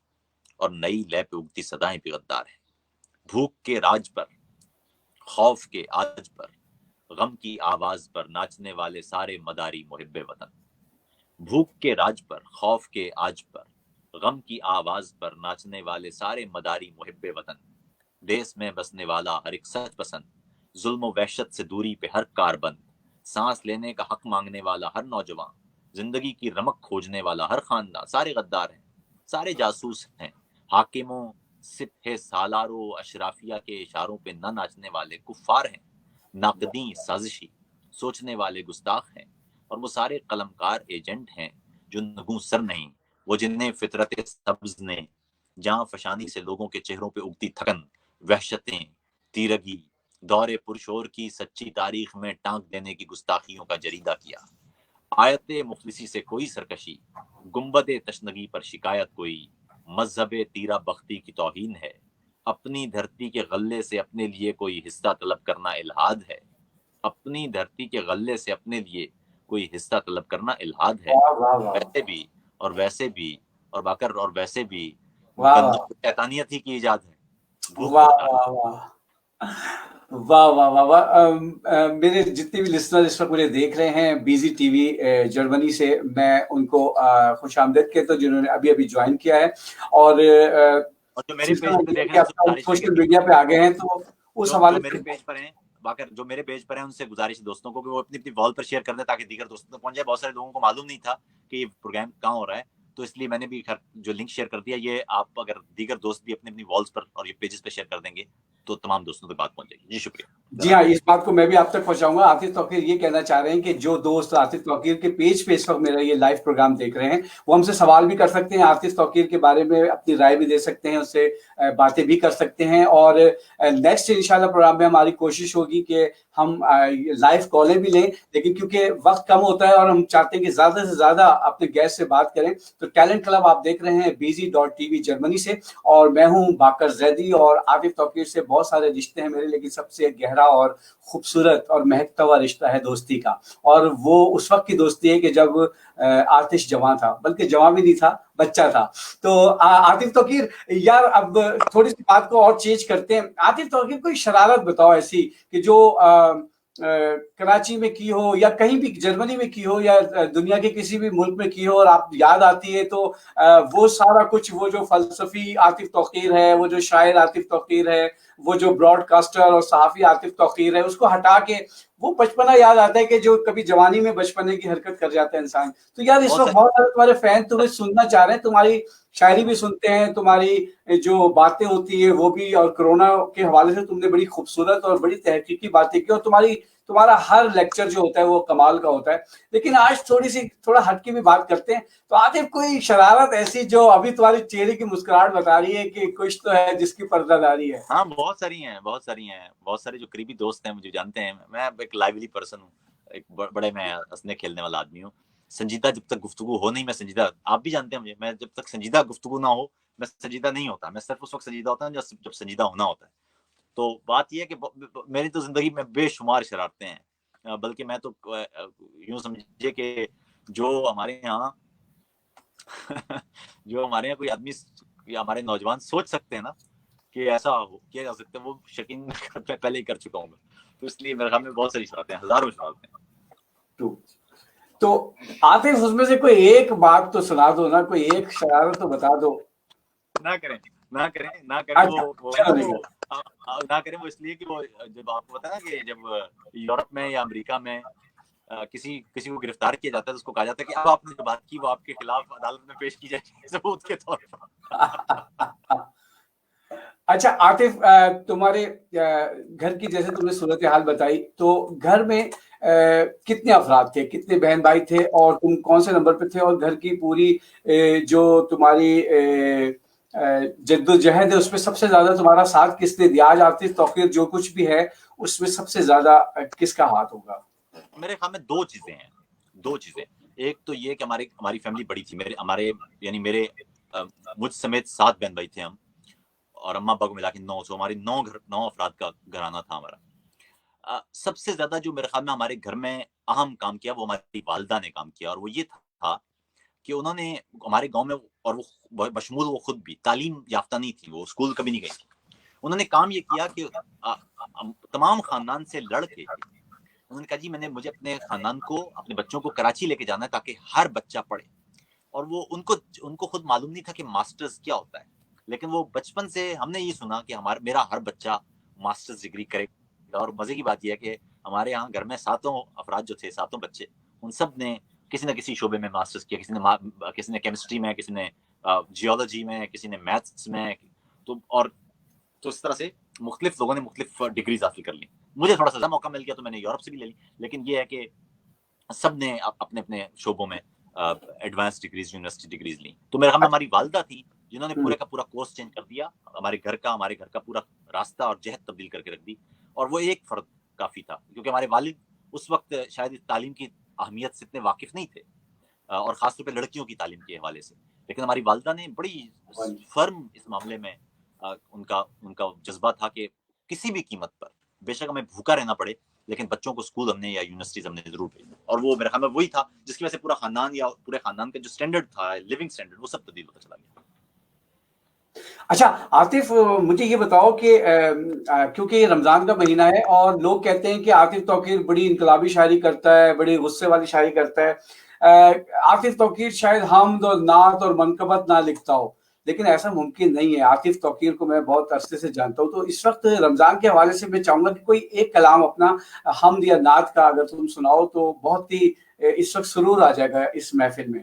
اور نئی لے پہ اگتی صدائیں بھی غدار ہیں. بھوک کے راج پر, خوف کے آج پر, غم کی آواز پر ناچنے والے سارے مداری محب وطن. بھوک کے راج پر, خوف کے آج پر, غم کی آواز پر ناچنے والے سارے مداری محب وطن. دیس میں بسنے والا ہر ایک سچ پسند, ظلم و وحشت سے دوری پہ ہر کار بند. سانس لینے کا حق مانگنے والا ہر نوجوان, زندگی کی رمق کھوجنے والا ہر خاندان. سارے غدار ہیں, سارے جاسوس ہیں. حاکموں سپہ سالاروں اشرافیہ کے اشاروں پہ نہ ناچنے والے کفار ہیں. ناقدین سازشی سوچنے والے گستاخ ہیں, اور وہ سارے قلمکار ایجنٹ ہیں جو نگوں سر نہیں, وہ جنہیں فطرت سبز نے جہاں فشانی سے لوگوں کے چہروں پہ اگتی تھکن, وحشتیں, تیرگی, دور پرشور کی سچی تاریخ میں ٹانک دینے کی گستاخیوں کا جریدہ کیا. آیت مفلسی سے کوئی سرکشی, گنبد تشنگی پر شکایت کوئی, مذہب تیرا بختی کی توہین ہے. اپنی دھرتی کے غلے سے اپنے لیے کوئی حصہ طلب کرنا الہاد ہے. اپنی دھرتی کے غلے سے اپنے لیے کوئی حصہ طلب کرنا الہاد ہے. ویسے بھی اور ویسے بھی اور باکر اور ویسے بھی گندم شیطانیت ہی کی ایجاد ہے. واہ واہ واہ واہ. میرے جتنے بھی لسنر اس وقت مجھے دیکھ رہے ہیں بیزی ٹی وی جرمنی سے, میں ان کو خوش آمدید کہتا ہوں جنہوں نے ابھی ابھی جوائن کیا ہے, اور جو میرے پیج پہ دیکھ رہے ہیں سوشل میڈیا پہ آگے ہیں تو اس حوالے میرے پیج پر ہیں باقر, جو میرے پیج پر ہیں ان سے گزارش ہے دوستوں کو کہ وہ اپنی وال پر شیئر کر دیں تاکہ دیگر دوستوں تک پہنچ جائے. بہت سارے لوگوں کو معلوم نہیں تھا کہ یہ پروگرام کہاں ہو رہا ہے, تو اس لیے میں نے بھی جو لنک شیئر کر دیا. یہ آپ اگر دیگر دوست بھی اپنی اپنی والز پر اور یہ پیجز پہ شیئر کر دیں گے تو تمام دوستوں تک بات پہنچ جائے گی. جی شکریہ. جی ہاں، اس بات کو میں بھی آپ تک پہنچاؤں گا. عاطف توقیر یہ کہنا چاہ رہے ہیں کہ جو دوست عاطف توقیر کے پیج پہ اس وقت میرا یہ لائیو پروگرام دیکھ رہے ہیں وہ ہم سے سوال بھی کر سکتے ہیں، عاطف توقیر کے بارے میں اپنی رائے بھی دے سکتے ہیں، اس سے باتیں بھی کر سکتے ہیں. اور نیکسٹ انشاءاللہ پروگرام میں ہماری کوشش ہوگی کہ ہم لائیو کالیں بھی لیں، لیکن کیونکہ وقت کم ہوتا ہے اور ہم چاہتے ہیں کہ زیادہ سے زیادہ اپنے گیسٹ سے بات کریں، تو ٹیلنٹ کلب آپ دیکھ رہے ہیں BZ.TV جرمنی سے، اور میں ہوں باقر زیدی. اور عاطف توقیر سے بہت سارے رشتے ہیں میرے، لیکن سب سے گہرا اور خوبصورت اور مہکتا ہوا رشتہ ہے دوستی کا. اور وہ اس وقت کی دوستی ہے کہ جب آتش جوان تھا، بلکہ جوان بھی نہیں تھا، بچہ تھا. تو عاطف توقیر یار اب تھوڑی سی بات کو اور چینج کرتے ہیں. عاطف توقیر کوئی شرارت بتاؤ ایسی کہ جو کراچی میں کی ہو یا کہیں بھی جرمنی میں کی ہو یا دنیا کے کسی بھی ملک میں کی ہو اور آپ یاد آتی ہے تو وہ سارا کچھ، وہ جو فلسفی عاطف توقیر ہے، وہ جو شاعر عاطف توقیر ہے، وہ جو براڈ کاسٹر اور صحافی عاطف توقیر ہے، اس کو ہٹا کے وہ بچپنا یاد آتا ہے کہ جو کبھی جوانی میں بچپنے کی حرکت کر جاتا ہے انسان. تو یار اس وقت بہت سارے تمہارے فین تمہیں سننا چاہ رہے ہیں، تمہاری شاعری بھی سنتے ہیں، تمہاری جو باتیں ہوتی ہیں وہ بھی، اور کرونا کے حوالے سے تم نے بڑی خوبصورت اور بڑی تحقیقی باتیں کی، اور تمہارا ہر لیکچر جو ہوتا ہے وہ کمال کا ہوتا ہے. لیکن آج تھوڑا ہٹ کے بھی بات کرتے ہیں. تو عاطف کوئی شرارت ایسی جو ابھی تمہاری چہرے کی مسکراہٹ بتا رہی ہے کہ کچھ تو ہے جس کی پردہ داری ہے؟ ہاں بہت ساری ہیں، بہت سارے جو قریبی دوست ہیں مجھے جانتے ہیں. میں ایک لائیولی پرسن ہوں، ایک بڑے میں ہنسنے کھیلنے والا آدمی ہوں. سنجیدہ جب تک گفتگو ہو نہیں، میں سنجیدہ، آپ بھی جانتے ہیں مجھے، میں جب تک سنجیدہ گفتگو نہ ہو میں سنجیدہ نہیں ہوتا. میں صرف اس وقت سنجیدہ ہوتا ہوں جب سنجیدہ ہونا ہوتا ہے. تو بات یہ ہے کہ میری تو زندگی میں بے شمار شرارتیں ہیں، بلکہ میں تو یوں سمجھیے کہ جو ہمارے یہاں کوئی آدمی یا ہمارے نوجوان سوچ سکتے ہیں نا کہ ایسا کیا جا سکتا ہے، وہ یقین پہلے ہی کر چکا ہوں میں. تو اس لیے میرے خیال میں بہت ساری شرارتیں ہیں، ہزاروں شرارتیں ہیں. تو عاطف اس میں سے کوئی ایک بات تو سنا دو نا، کوئی ایک شرارت تو بتا دو. نہ کریں وہ اس لیے کہ وہ جب آپ کو پتا نا کہ جب یورپ میں یا امریکہ میں کسی کو گرفتار کیا جاتا ہے تو اس کو کہا جاتا ہے کہ اب آپ نے جو بات کی وہ آپ کے خلاف عدالت میں پیش کی جائے گی ثبوت کے طور پر. اچھا عاطف، تمہارے گھر کی جیسے تم نے صورتحال بتائی، تو گھر میں کتنے افراد تھے، کتنے بہن بھائی تھے، اور تم کون سے نمبر پہ تھے، اور گھر کی پوری جو تمہاری جدوجہد ہے اس میں سب سے زیادہ تمہارا ساتھ کس نے دیا؟ آج عاطف توقیر جو کچھ بھی ہے اس میں سب سے زیادہ کس کا ہاتھ ہوگا؟ میرے خیال میں دو چیزیں. ایک تو یہ کہ ہماری فیملی بڑی تھی. میرے مجھ سمیت 7 بہن بھائی تھے ہم، اور اماں ابا کو ملا کے 9، سو ہماری 9 افراد کا گھرانہ تھا ہمارا. سب سے زیادہ جو میرے خیال میں ہمارے گھر میں اہم کام کیا وہ ہماری والدہ نے کام کیا، اور وہ یہ تھا کہ انہوں نے ہمارے گاؤں میں، اور وہ بشمول وہ خود بھی تعلیم یافتہ نہیں تھی، وہ اسکول کبھی نہیں گئی تھی. انہوں نے کام یہ کیا کہ تمام خاندان سے لڑ کے انہوں نے کہا جی مجھے اپنے خاندان کو، اپنے بچوں کو کراچی لے کے جانا ہے تاکہ ہر بچہ پڑھے. اور وہ ان کو خود معلوم نہیں تھا کہ ماسٹرز کیا ہوتا ہے، لیکن وہ بچپن سے ہم نے یہ سنا کہ میرا ہر بچہ ماسٹرز ڈگری کرے گا. اور مزے کی بات یہ ہے کہ ہمارے یہاں گھر میں 7 افراد جو تھے، 7 بچے، ان سب نے کسی نہ کسی شعبے میں ماسٹرز کیا. کسی نے کیمسٹری میں، کسی نے جیولوجی میں، کسی نے میتھس میں. تو اس طرح سے مختلف لوگوں نے مختلف ڈگریز حاصل کر لی. مجھے تھوڑا سا موقع مل گیا تو میں نے یورپ سے بھی لے لی، لیکن یہ ہے کہ سب نے اپنے اپنے شعبوں میں ایڈوانس ڈگریز، یونیورسٹی ڈگریز لی. تو میرے خیال میں ہماری والدہ تھی جنہوں نے پورے کا پورا کورس چینج کر دیا، ہمارے گھر کا پورا راستہ اور جہت تبدیل کر کے رکھ دی. اور وہ ایک فرد کافی تھا، کیونکہ ہمارے والد اس وقت شاید تعلیم کی اہمیت سے اتنے واقف نہیں تھے، اور خاص طور پہ لڑکیوں کی تعلیم کے حوالے سے. لیکن ہماری والدہ نے بڑی فرم اس معاملے میں، ان کا جذبہ تھا کہ کسی بھی قیمت پر، بے شک ہمیں بھوکا رہنا پڑے، لیکن بچوں کو اسکول ہم نے یا یونیورسٹیز ہم نے ضرور بھیجنا. اور وہ میرے خیال میں وہی تھا جس کی وجہ سے پورا خاندان یا پورے خاندان کا جو سٹینڈرڈ تھا، لیونگ سٹینڈرڈ، وہ سب تبدیل ہوتا چلا گیا. اچھا عاطف، مجھے یہ بتاؤ کہ کیونکہ یہ رمضان کا مہینہ ہے اور لوگ کہتے ہیں کہ عاطف توقیر بڑی انقلابی شاعری کرتا ہے، بڑی غصے والی شاعری کرتا ہے، عاطف توقیر شاید حمد اور نعت اور منقبت نہ لکھتا ہو، لیکن ایسا ممکن نہیں ہے. عاطف توقیر کو میں بہت عرصے سے جانتا ہوں. تو اس وقت رمضان کے حوالے سے میں چاہوں گا کہ کوئی ایک کلام اپنا حمد یا نعت کا اگر تم سناؤ تو بہت ہی اس وقت سرور آ جائے گا اس محفل میں.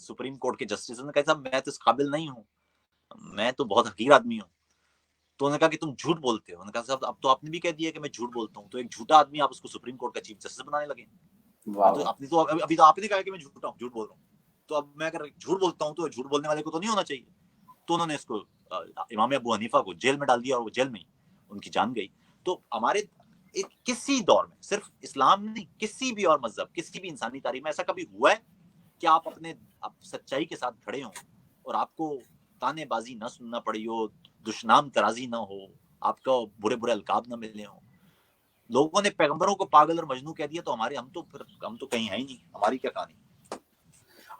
سپریم کورٹ کے جسٹس، انہوں نے کہا صاحب میں تو اس قابل نہیں ہوں، میں تو بہت حقیر آدمی ہوں. تو انہوں نے کہا کہ تم جھوٹ بولتے ہو. انہوں نے کہا صاحب اب تو آپ نے بھی کہہ دیا کہ میں جھوٹ بولتا ہوں، تو ایک جھوٹا آدمی آپ اس کو سپریم کورٹ کا چیف جسٹس بنانے لگے. تو ابھی تو آپ نے کہا کہ میں جھوٹا ہوں، جھوٹ بول رہا ہوں. تو اب میں اگر جھوٹ بولتا ہوں تو جھوٹ بولنے والے کو تو نہیں ہونا چاہیے. تو انہوں نے اس کو امام ابو حنیفہ کو جیل میں ڈال دیا، اور وہ جیل میں ہی ان کی جان گئی. تو ہمارے کسی دور میں، صرف اسلام نہیں، کسی بھی اور مذہب، کسی بھی انسانی تاریخ میں ایسا کبھی ہوا ہے کہ آپ اپنے سچائی کے ساتھ کھڑے ہوں اور آپ کو تانے بازی نہ سننا پڑی ہو، دشنام ترازی نہ ہو، آپ کو برے برے القاب نہ ملے ہوں؟ لوگوں نے پیغمبروں کو پاگل اور مجنون کہہ دیا، تو ہم تو کہیں ہیں ہی نہیں. ہماری کیا کہانی؟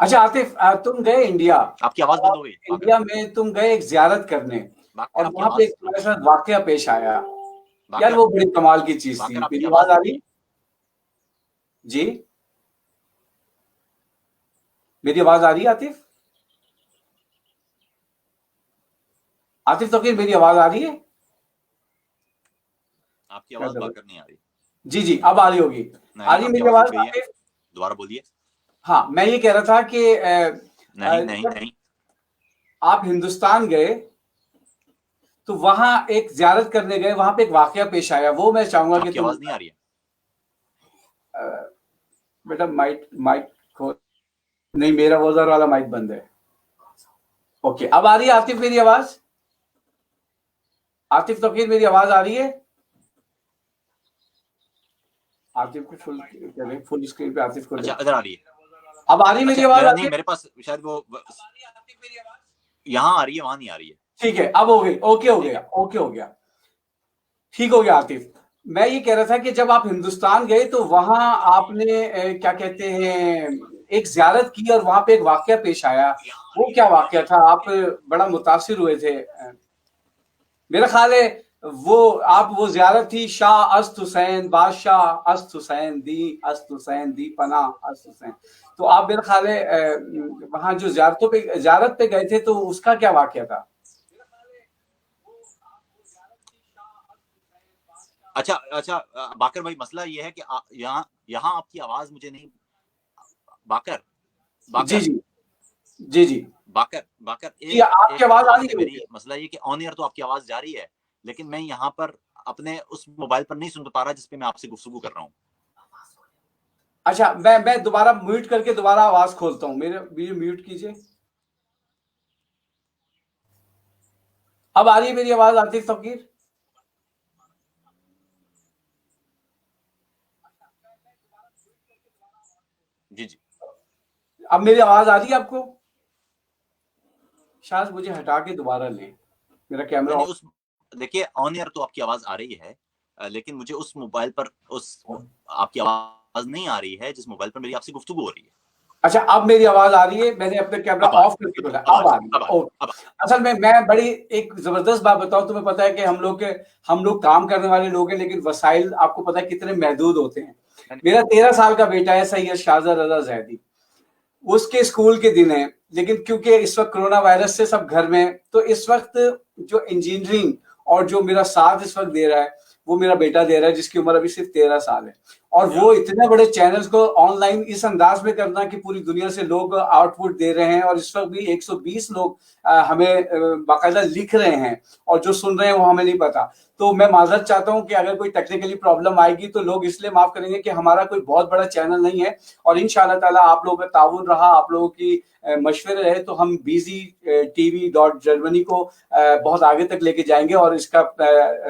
اچھا عاطف، تم گئے انڈیا، آپ کی آواز بند ہو گئی. انڈیا میں تم گئے ایک زیارت کرنے، اور وہاں پہ ایک تمہارے ساتھ واقعہ پیش آیا یار، وہ بڑی کمال کی چیز تھی. میری آواز آ رہی ہے؟ جی میری آواز آ رہی ہے عاطف؟ عاطف توقیر میری آواز آ رہی ہے؟ آپ کی آواز باکر نہیں آ رہی. جی اب آ رہی ہوگی. آ رہی میری آواز عاطف؟ دوبارہ بولیے. ہاں میں یہ کہہ رہا تھا کہ نہیں آپ ہندوستان گئے تو وہاں ایک زیارت کرنے گئے، وہاں پہ ایک واقعہ پیش آیا، وہ میں چاہوں گا کہ تم... آواز نہیں آ رہی ہے بیٹا. مائک نہیں، میرا وزر والا مائک بند ہے. اوکے اب آ رہی ہے عاطف میری آواز؟ عاطف توقیر میری آواز آ رہی ہے؟ عاطف کو فل اسکرین پہ عاطف کو. اچھا ادھر آ رہی ہے. اب آ رہی میری آواز؟ نہیں میرے پاس شاید وہ یہاں آ رہی ہے، وہاں نہیں آ رہی ہے. ٹھیک ہے اب ہو گئی. اوکے ہو گیا ٹھیک ہو گیا. عاطف میں یہ کہہ رہا تھا کہ جب آپ ہندوستان گئے تو وہاں آپ نے کیا کہتے ہیں ایک زیارت کی، اور وہاں پہ ایک واقعہ پیش آیا. وہ کیا واقعہ تھا؟ آپ بڑا متاثر ہوئے تھے. میرا خیال ہے وہ زیارت تھی شاہ است حسین، بادشاہ است حسین دی پناہ است حسین. تو آپ میرا خیال ہے وہاں جو زیارت پہ گئے تھے، تو اس کا کیا واقعہ تھا؟ اچھا باکر بھائی، مسئلہ یہ ہے کہ یہاں آپ کی آواز مجھے نہیں. باکر جی باکر آپ کی آواز آ رہی ہے؟ میری مسئلہ یہ کہ آن ایئر تو آپ کی آواز جاری ہے، لیکن میں یہاں پر اپنے اس موبائل پر نہیں سن پا رہا جس پہ میں آپ سے گفتگو کر رہا ہوں. اچھا میں دوبارہ میوٹ کر کے دوبارہ آواز کھولتا ہوں. میرے میوٹ کیجئے. اب آ رہی ہے میری آواز عاطف توقیر؟ جی اب میری آواز آ رہی ہے آپ کو؟ شاید مجھے ہٹا کے دوبارہ لیں میرا کیمرہ. دیکھیے آن ایئر تو آپ کی آواز آ رہی ہے، لیکن مجھے اس موبائل پر آپ کی آواز نہیں آ رہی ہے جس موبائل پر میری آپ سے گفتگو ہو رہی ہے. اچھا اب میری آواز آ رہی ہے؟ میں نے اپنا کیمرہ آف کر کے بولا اب آ رہی ہے. اصل میں بڑی ایک زبردست بات بتاؤں. تمہیں پتا ہے کہ ہم لوگ کام کرنے والے لوگ ہیں، لیکن وسائل آپ کو پتا ہے کتنے محدود ہوتے ہیں. میرا 13 سال کا بیٹا ہے سید شاہزہ رضا زیدی، اس کے اسکول کے دن ہیں، لیکن کیونکہ اس وقت کرونا وائرس سے سب گھر میں، تو اس وقت جو انجینئرنگ اور جو میرا ساتھ اس وقت دے رہا ہے وہ میرا بیٹا دے رہا ہے، جس کی عمر ابھی صرف 13 سال ہے. اور وہ اتنے بڑے چینلز کو آن لائن اس انداز میں کرنا کہ پوری دنیا سے لوگ آؤٹ پٹ دے رہے ہیں، اور اس وقت بھی 120 لوگ ہمیں باقاعدہ لکھ رہے ہیں، اور جو سن رہے ہیں وہ ہمیں نہیں پتا. تو میں معذرت چاہتا ہوں کہ اگر کوئی ٹیکنیکلی پرابلم آئے گی تو لوگ اس لیے معاف کریں گے کہ ہمارا کوئی بہت بڑا چینل نہیں ہے، اور انشاءاللہ تعالی آپ لوگوں کا تعاون رہا، آپ لوگوں کی مشورے رہے تو ہم BZTV.Germany کو بہت آگے تک لے کے جائیں گے. اور اس کا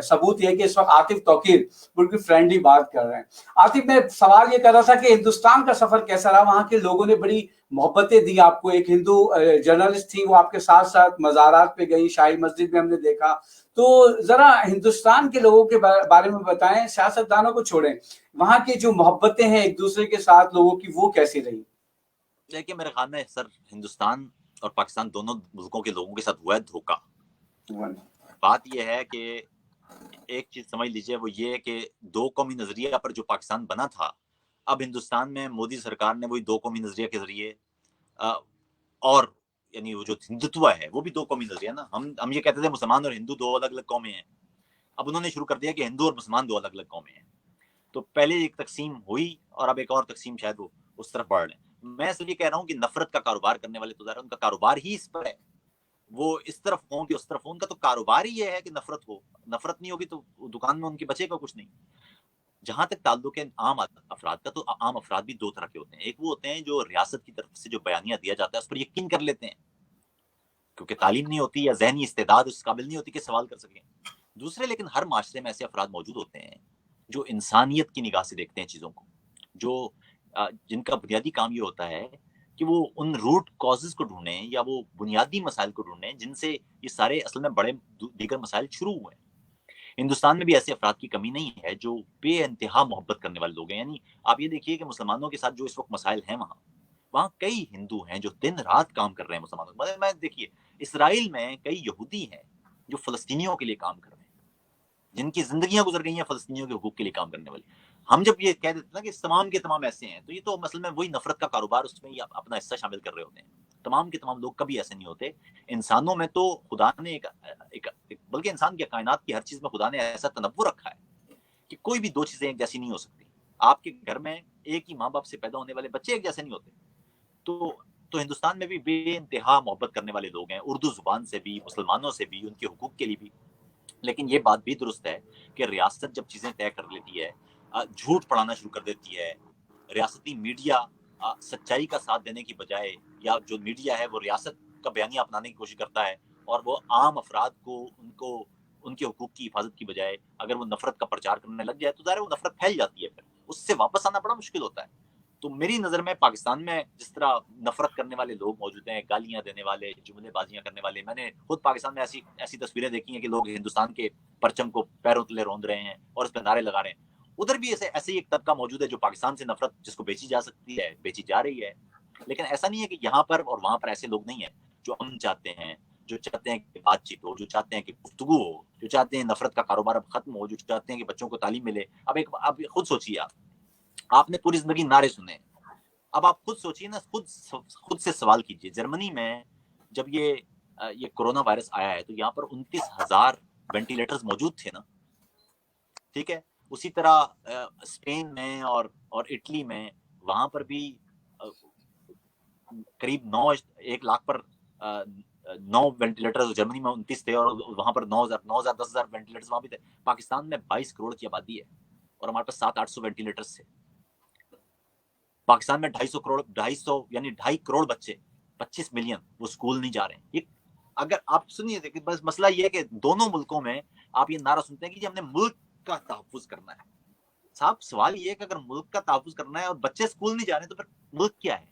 ثبوت یہ کہ اس وقت عاطف توقیر بالکل فرینڈلی بات کر رہے ہیں. عاطف میں سوال یہ کر رہا تھا کہ ہندوستان کا سفر کیسا رہا؟ وہاں کے لوگوں نے بڑی محبتیں دی آپ کو. ایک ہندو جرنلسٹ تھی، وہ آپ کے ساتھ ساتھ مزارات پہ گئی، شاہی مسجد میں ہم نے دیکھا. تو ذرا ہندوستان کے لوگوں کے بارے میں بتائیں، سیاستدانوں کو چھوڑیں، وہاں کی جو محبتیں ہیں ایک دوسرے کے ساتھ لوگوں کی، وہ کیسی رہی؟ دیکھیے میرے خیال میں سر ہندوستان اور پاکستان دونوں ملکوں کے لوگوں کے ساتھ ہوا ہے دھوکہ. بات یہ ہے کہ ایک چیز سمجھ لیجئے، وہ یہ ہے کہ دو قومی نظریہ پر جو پاکستان بنا تھا، اب ہندوستان میں مودی سرکار نے وہی دو قومی نظریہ کے ذریعے اور یعنی وہ جو ہندوتوا ہے وہ بھی دو قومی نظریہ نا. ہم یہ کہتے تھے مسلمان اور ہندو دو الگ الگ قومیں ہیں. اب انہوں نے شروع کر دیا کہ ہندو اور مسلمان دو الگ الگ قومیں ہیں. تو پہلے ایک تقسیم ہوئی اور اب ایک اور تقسیم شاید وہ اس طرف بڑھ رہے ہیں. میں صرف یہ کہہ رہا ہوں کہ نفرت کا کاروبار کرنے والے تو ظاہر ان کا کاروبار ہی اس پر ہے، وہ اس طرف ہوں کہ اس طرف ہوں، ان کا تو کاروبار ہی یہ ہے کہ نفرت ہو، نفرت نہیں ہوگی تو دکان میں ان کی بچے کا کچھ نہیں۔ جہاں تک تعلق ہے عام افراد کا، تو عام افراد بھی دو طرح کے ہوتے ہیں، ایک وہ ہوتے ہیں جو ریاست کی طرف سے جو بیانیہ دیا جاتا ہے اس پر یقین کر لیتے ہیں کیونکہ تعلیم نہیں ہوتی یا ذہنی استعداد اس قابل نہیں ہوتی کہ سوال کر سکیں۔ دوسرے لیکن ہر معاشرے میں ایسے افراد موجود ہوتے ہیں جو انسانیت کی نگاہ سے دیکھتے ہیں چیزوں کو، جو جن کا بنیادی کام یہ ہوتا ہے کہ وہ ان روٹ کازز کو ڈھونڈیں یا وہ بنیادی مسائل کو ڈھونڈیں جن سے یہ سارے اصل میں بڑے دیگر مسائل شروع ہوئے ہیں۔ ہندوستان میں بھی ایسے افراد کی کمی نہیں ہے جو بے انتہا محبت کرنے والے لوگ ہیں، یعنی آپ یہ دیکھیے کہ مسلمانوں کے ساتھ جو اس وقت مسائل ہیں وہاں کئی ہندو ہیں جو دن رات کام کر رہے ہیں مسلمانوں میں دیکھیے اسرائیل میں کئی یہودی ہیں جو فلسطینیوں کے لیے کام کر رہے ہیں، جن کی زندگیاں گزر گئی ہیں فلسطینیوں کے حقوق کے لیے کام کرنے والے۔ ہم جب یہ کہہ دیتے ہیں نا کہ تمام کے تمام ایسے ہیں، تو یہ تو مثلا میں وہی نفرت کا کاروبار اس میں یہ اپنا حصہ شامل کر رہے ہوتے ہیں۔ تمام کے تمام لوگ کبھی ایسے نہیں ہوتے۔ انسانوں میں تو خدا نے بلکہ انسان کی کائنات کی ہر چیز میں خدا نے ایسا تنوع رکھا ہے کہ کوئی بھی دو چیزیں ایک جیسی نہیں ہو سکتی۔ آپ کے گھر میں ایک ہی ماں باپ سے پیدا ہونے والے بچے ایک جیسے نہیں ہوتے۔ تو ہندوستان میں بھی بے انتہا محبت کرنے والے لوگ ہیں، اردو زبان سے بھی، مسلمانوں سے بھی، ان کے حقوق کے لیے بھی۔ لیکن یہ بات بھی درست ہے کہ ریاست جب چیزیں طے کر لیتی ہے، جھوٹ پڑھانا شروع کر دیتی ہے، ریاستی میڈیا سچائی کا ساتھ دینے کی بجائے، یا جو میڈیا ہے وہ ریاست کا بیانیہ اپنانے کی کوشش کرتا ہے اور وہ عام افراد کو ان کے حقوق کی حفاظت کی بجائے اگر وہ نفرت کا پرچار کرنے لگ جائے تو ظاہر وہ نفرت پھیل جاتی ہے، پھر اس سے واپس آنا بڑا مشکل ہوتا ہے۔ تو میری نظر میں پاکستان میں جس طرح نفرت کرنے والے لوگ موجود ہیں، گالیاں دینے والے، جملے بازیاں کرنے والے، میں نے خود پاکستان میں ایسی تصویریں دیکھی ہیں کہ لوگ ہندوستان کے پرچم کو پیروں تلے روند رہے ہیں اور اس پہ نعرے لگا رہے ہیں۔ ادھر بھی ایسے ایک طبقہ موجود ہے جو پاکستان سے نفرت جس کو بیچی جا سکتی ہے بیچی جا رہی ہے، لیکن ایسا نہیں ہے کہ یہاں پر اور وہاں پر ایسے لوگ نہیں ہیں جو امن چاہتے ہیں، جو چاہتے ہیں کہ بات چیت ہو، جو چاہتے ہیں کہ گفتگو ہو، جو چاہتے ہیں نفرت کا کاروبار اب ختم ہو، جو چاہتے ہیں کہ بچوں کو تعلیم ملے۔ اب خود سوچیے، آپ نے پوری زندگی نعرے سنے، اب آپ خود سوچیے نا، خود سے سوال کیجیے، جرمنی میں جب یہ کورونا وائرس آیا ہے تو یہاں پر 29,000 وینٹیلیٹرز موجود تھے نا، ٹھیک ہے؟ اسی طرح اسپین میں اور اٹلی میں وہاں پر بھی قریب 1 لاکھ پر 9 وینٹیلیٹر، جرمنی میں 29 تھے اور وہاں پر 9,000 10,000 وینٹیلیٹر وہاں بھی تھے۔ پاکستان میں 22 کروڑ کی آبادی ہے اور ہمارے پاس 700-800 وینٹیلیٹرز تھے۔ پاکستان میں 250 یعنی 2.5 کروڑ بچے، 25 ملین وہ اسکول نہیں جا رہے ہیں۔ یہ اگر آپ سنیے، بس مسئلہ یہ ہے کہ دونوں ملکوں میں آپ یہ نعرہ سنتے ہیں کہ جی ہم نے ملک کا تحفظ کرنا ہے۔ صاحب سوال یہ ہے کہ اگر ملک کا تحفظ کرنا ہے اور بچے اسکول نہیں جا رہے ہیں تو پھر ملک کیا ہے؟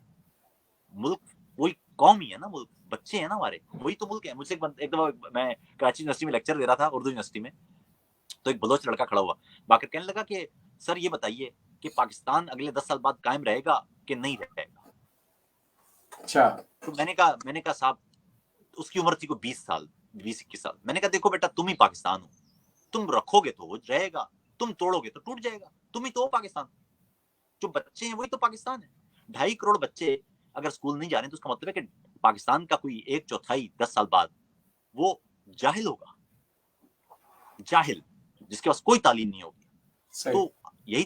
ملک وہی قوم ہی ہے نا، ملک بچے ہیں نا ہمارے، وہی تو ملک ہے۔ مجھ سے ایک دفعہ میں کراچی یونیورسٹی میں لیکچر دے رہا تھا، اردو یونیورسٹی میں، تو ایک بلوچ لڑکا کھڑا ہوا باقر کہنے لگا کہ سر یہ بتائیے کہ پاکستان اگلے 10 سال بعد قائم رہے گا کہ نہیں رہے گا؟ اچھا، تو میں نے کہا صاحب، اس کی عمر تھی کوئی 20-21 سال۔ میں نے کہا دیکھو بیٹا، تم ہی پاکستان ہو، تم رکھو گے تو وہ رہے گا، تم توڑو گے تو ٹوٹ جائے گا، تم ہی تو ہو پاکستان، جو بچے ہیں وہی تو پاکستان ہے۔ 2.5 کروڑ بچے اگر اسکول نہیں جا رہے ہیں تو اس کا مطلب ہے کہ پاکستان کا کوئی 1/4 10 سال بعد وہ جاہل ہوگا، جاہل جس کے پاس کوئی تعلیم نہیں ہوگی۔ تو یہی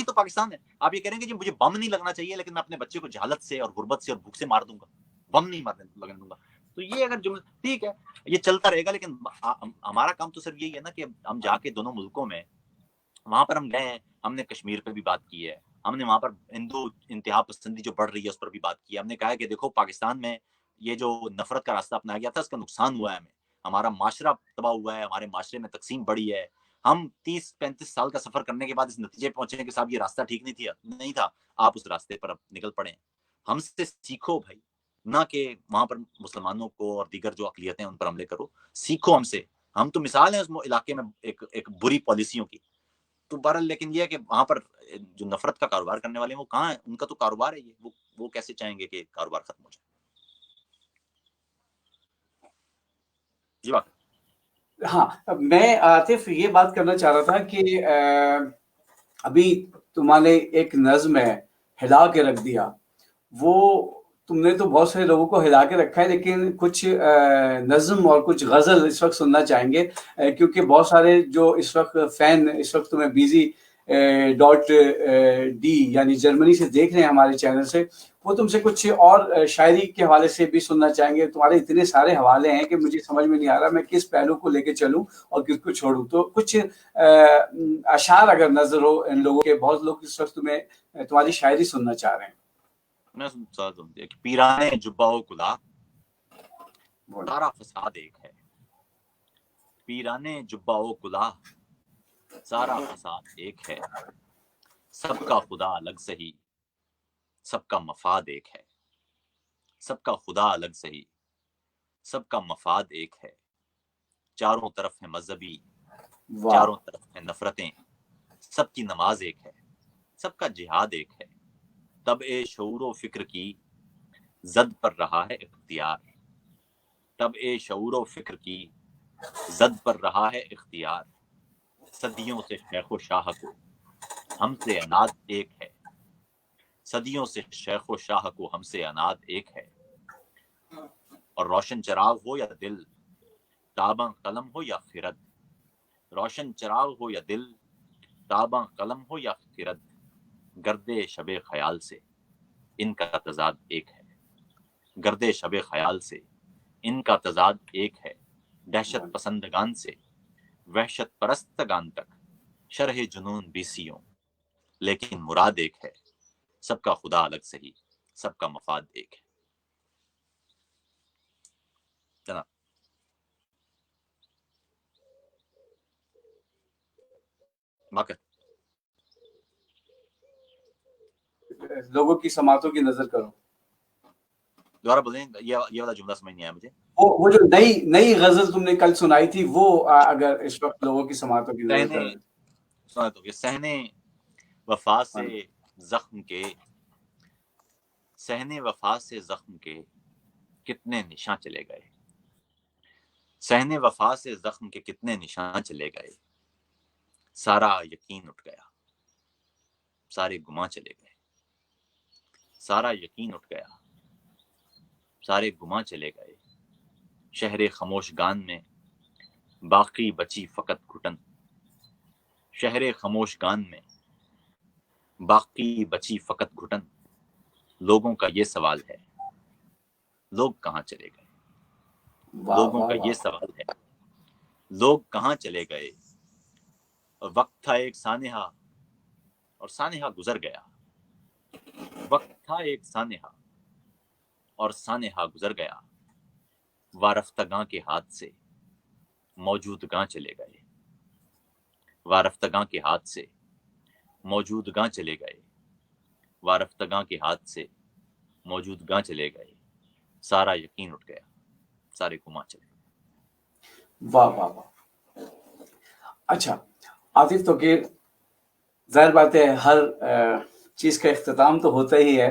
تو پاکستان ہے۔ آپ یہ کہہ رہے ہیں کہ جی مجھے بم نہیں لگنا چاہیے لیکن میں اپنے بچے کو جہالت سے اور غربت سے اور بھوک سے مار دوں گا، بم نہیں لگنے دوں گا۔ تو یہ اگر جملہ ٹھیک ہے، یہ چلتا رہے گا، لیکن ہمارا کام تو صرف یہی ہے نا کہ ہم جا کے دونوں ملکوں میں، وہاں پر ہم گئے ہیں، ہم نے کشمیر پہ بھی بات کی ہے، ہم نے وہاں پر ہندو انتہا پسندی جو بڑھ رہی ہے اس پر بھی بات کی ہے۔ ہم نے کہا ہے کہ دیکھو پاکستان میں یہ جو نفرت کا راستہ اپنایا گیا تھا اس کا نقصان ہوا ہے ہمیں، ہمارا معاشرہ تباہ ہوا ہے، ہمارے معاشرے میں تقسیم بڑھی ہے۔ ہم 30-35 سال کا سفر کرنے کے بعد اس نتیجے پہ پہنچے ہیں کہ صاحب یہ راستہ ٹھیک نہیں تھا، آپ اس راستے پر اب نکل پڑے ہیں۔ ہم سے سیکھو بھائی، نہ کہ وہاں پر مسلمانوں کو اور دیگر جو اقلیتیں ان پر حملے کرو، سیکھو ہم سے۔ ہم تو مثال ہیں اس علاقے میں ایک بری پالیسیوں کی۔ تو بہرحال لیکن یہ ہے کہ وہاں پر جو نفرت کا کاروبار کرنے والے ہیں وہ کہاں ہیں؟ ان کا تو کاروبار ہے یہ، وہ کیسے چاہیں گے کہ کاروبار ختم ہو جائے؟ جی بات۔ ہاں، میں عاطف یہ بات کرنا چاہ رہا تھا کہ ابھی تمہارے ایک نظم ہے ہلا کے رکھ دیا، وہ تم نے تو بہت سارے لوگوں کو ہلا کے رکھا ہے، لیکن کچھ نظم اور کچھ غزل اس وقت سننا چاہیں گے، کیونکہ بہت سارے جو اس وقت فین اس وقت تمہیں بیزی .d یعنی جرمنی سے دیکھ رہے ہیں ہمارے چینل سے، وہ تم سے کچھ اور شاعری کے حوالے سے بھی سننا چاہیں گے. تمہارے اتنے سارے حوالے ہیں کہ مجھے سمجھ میں نہیں آ رہا میں کس پہلو کو لے کے چلوں اور کس کو چھوڑوں. تو کچھ اشعار اگر نظر ہو ان لوگوں کے، بہت لوگ اس وقت تمہیں تمہاری شاعری سننا چاہ رہے ہیں. میں سنتا ہوں کہ پیرانے جبہ و کلاه سارا فساد ایک ہے. پیرانے جبہ و کلاه سارا فساد ایک ہے. سب کا خدا الگ سہی سب کا مفاد ایک ہے. سب کا خدا الگ سہی سب کا مفاد ایک ہے. چاروں طرف ہے مذہبی چاروں طرف ہے نفرتیں، سب کی نماز ایک ہے. سب کا جہاد ایک ہے. طبع شعور و فکر کی زد پر رہا ہے اختیار. طبع شعور و فکر کی زد پر رہا ہے اختیار. صدیوں سے شیخ و شاہ کو ہم سے عناد ایک ہے. صدیوں سے شیخ و شاہ کو ہم سے عناد ایک ہے. اور روشن چراغ ہو یا دل تاباں قلم ہو یا خرد. روشن چراغ ہو یا دل تاباں قلم ہو یا خرد. گردے شب خیال سے ان کا تضاد ایک ہے. گردے شب خیال سے ان کا تضاد ایک ہے. دہشت پسندگان سے وحشت پرستگان تک شرح جنون بیسیوں لیکن مراد ایک ہے. سب کا خدا الگ سہی سب کا مفاد ایک ہے. جناب واقع لوگوں کی سماعتوں کی نظر کرو. دوبارہ بولیں، یہ والا جملہ سمجھ نہیں آیا مجھے. وہ جو نئی غزل تم نے کل سنائی تھی وہ اگر اس وقت لوگوں کی سماعتوں کی نظر کرو. سنا تو کہ سہنے وفا سے زخم کے سہنے وفا سے زخم کے کتنے نشاں چلے گئے. سہنے وفا سے زخم کے کتنے نشاں چلے گئے. سارا یقین اٹھ گیا سارے گماں چلے گئے. سارا یقین اٹھ گیا سارے گماں چلے گئے. شہر خاموشگان میں باقی بچی فقط گھٹن. شہر خاموشگان میں باقی بچی فقط گھٹن. لوگوں کا یہ سوال ہے لوگ کہاں چلے گئے. لوگوں کا یہ سوال ہے لوگ کہاں چلے گئے. وقت تھا ایک سانحہ اور سانحہ گزر گیا. وقت تھا ایک سانحہ اور سانحہ گزر گیا. وارفتگاں کے ہاتھ سے موجودگاں چلے گئے. وارفتگاں کے ہاتھ سے موجودگاں چلے گئے. وارفتگاں کے ہاتھ سے موجودگاں چلے گئے. سارا یقین اٹھ گیا سارے گماں چلے گئے. واہ واہ واہ. اچھا عاطف، تو کہ ظاہر بات ہے ہر چیز کا اختتام تو ہوتا ہی ہے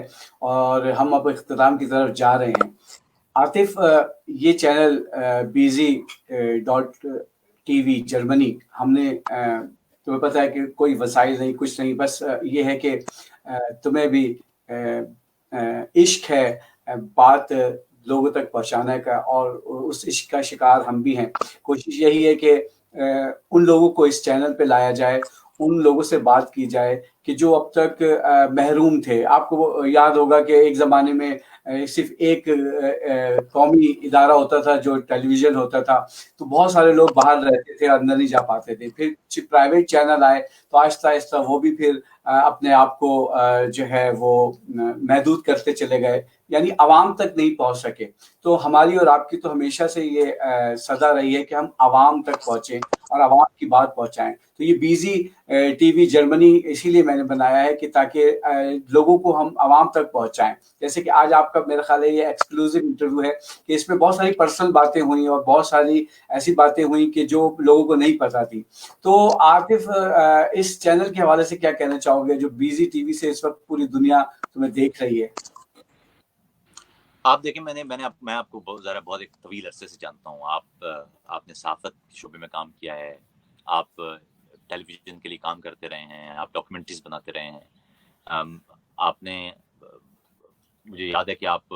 اور ہم اب اختتام کی طرف جا رہے ہیں. عاطف، یہ چینل BZ.TV جرمنی، ہم نے تمہیں پتہ ہے کہ کوئی وسائل نہیں کچھ نہیں، بس یہ ہے کہ تمہیں بھی عشق ہے بات لوگوں تک پہنچانے کا، اور اس عشق کا شکار ہم بھی ہیں. کوشش یہی ہے کہ ان لوگوں کو اس چینل پہ لایا جائے، ان لوگوں سے بات کی جائے کہ جو اب تک محروم تھے. آپ کو یاد ہوگا کہ ایک زمانے میں صرف ایک قومی ادارہ ہوتا تھا جو ٹیلی ویژن ہوتا تھا، تو بہت سارے لوگ باہر رہتے تھے اندر نہیں جا پاتے تھے. پھر کچھ پرائیویٹ چینل آئے تو آہستہ آہستہ وہ بھی پھر اپنے آپ کو جو ہے وہ محدود کرتے چلے گئے، یعنی عوام تک نہیں پہنچ سکے. تو ہماری اور آپ کی تو ہمیشہ سے یہ سزا رہی ہے کہ ہم عوام تک پہنچیں اور عوام کی بات پہنچائیں. تو یہ BZ.TV جرمنی اسی لیے میں نے بنایا ہے کہ تاکہ لوگوں کو ہم عوام تک پہنچائیں. جیسے کہ آج آپ کا میرا خیال ہے یہ ایکسکلوزیو انٹرویو ہے کہ اس میں بہت ساری پرسنل باتیں ہوئیں اور بہت ساری ایسی باتیں ہوئیں کہ جو لوگوں کو نہیں پتا تھی. تو عاطف، اس چینل کے حوالے سے کیا کہنا چاہو گے جو BZ.TV سے اس وقت پوری دنیا تمہیں دیکھ رہی ہے؟ آپ دیکھیں، میں آپ کو بہت ایک طویل عرصے سے جانتا ہوں. آپ نے صحافت شعبے میں کام کیا ہے، آپ ٹیلی ویژن کے لیے کام کرتے رہے ہیں، آپ ڈاکومنٹریز بناتے رہے ہیں. آپ نے مجھے یاد ہے کہ آپ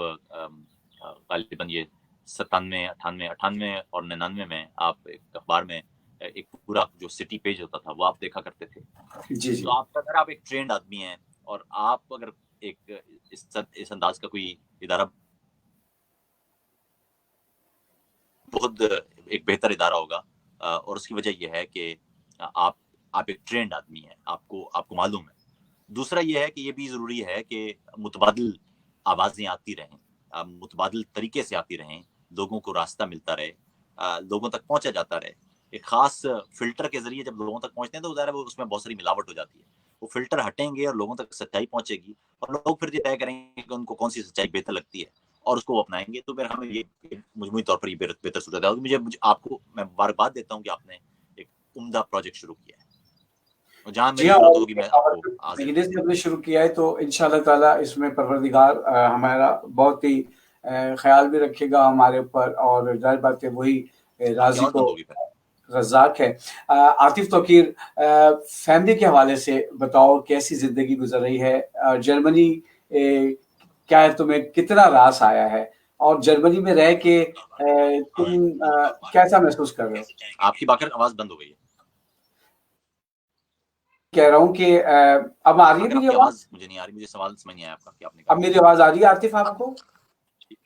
غالباً یہ 97 98 اور 99 میں آپ ایک اخبار میں ایک پورا جو سٹی پیج ہوتا تھا وہ آپ دیکھا کرتے تھے. جی تو آپ اگر آپ ایک ٹرینڈ آدمی ہیں اور آپ اگر ایک اس انداز کا کوئی ادارہ بہت ایک بہتر ادارہ ہوگا, اور اس کی وجہ یہ ہے کہ آپ ایک ٹرینڈ آدمی ہیں, آپ کو معلوم ہے. دوسرا یہ ہے کہ یہ بھی ضروری ہے کہ متبادل آوازیں آتی رہیں, متبادل طریقے سے آتی رہیں, لوگوں کو راستہ ملتا رہے, لوگوں تک پہنچا جاتا رہے. ایک خاص فلٹر کے ذریعے جب لوگوں تک پہنچتے ہیں تو ظاہر ہے اس میں بہت ساری ملاوٹ ہو جاتی ہے. وہ فلٹر ہٹیں گے اور لوگوں تک سچائی پہنچے گی, اور لوگ پھر یہ طے کریں گے کہ ان کو کون سی سچائی بہتر لگتی ہے اور اس کو وہ اپنائیں گے. تو پھر ہمیں یہ مجموعی طور پر یہ بہتر صورت ہے. مجھے آپ کو میں مبارکباد دیتا ہوں کہ آپ نے ایک عمدہ پروجیکٹ شروع کیا ہے, اور جہاں جی میری ہاں, ضرورت ہوگی میں آپ کو حاضر مہینے سے ہم نے شروع کیا ہے, تو انشاءاللہ تعالیٰ اس میں پروردگار ہمارا بہت ہی خیال بھی رکھے گا ہمارے اوپر, اور ظاہر بات ہے وہی آپ کی راضی آواز بند کو ہوگی پھر. رزاق ہے. عاطف توقیر, فیملی کے حوالے سے بتاؤ کیسی زندگی گزر رہی ہے جرمنی, کیا ہے تمہیں کتنا راس آیا ہے, اور جرمنی میں رہ کے تم کیسا محسوس کر رہے ہو؟ آپ کی باقر آواز بند ہو گئی ہے. کہہ رہا ہوں کہ اب آ رہی ہے باقر آپ میری کی آواز؟ آواز مجھے نہیں آ رہی, مجھے سوال سمجھ نہیں آیا آپ کا کہ آپ نے اب کہا. میری آواز آ رہی ہے عاطف آپ کو؟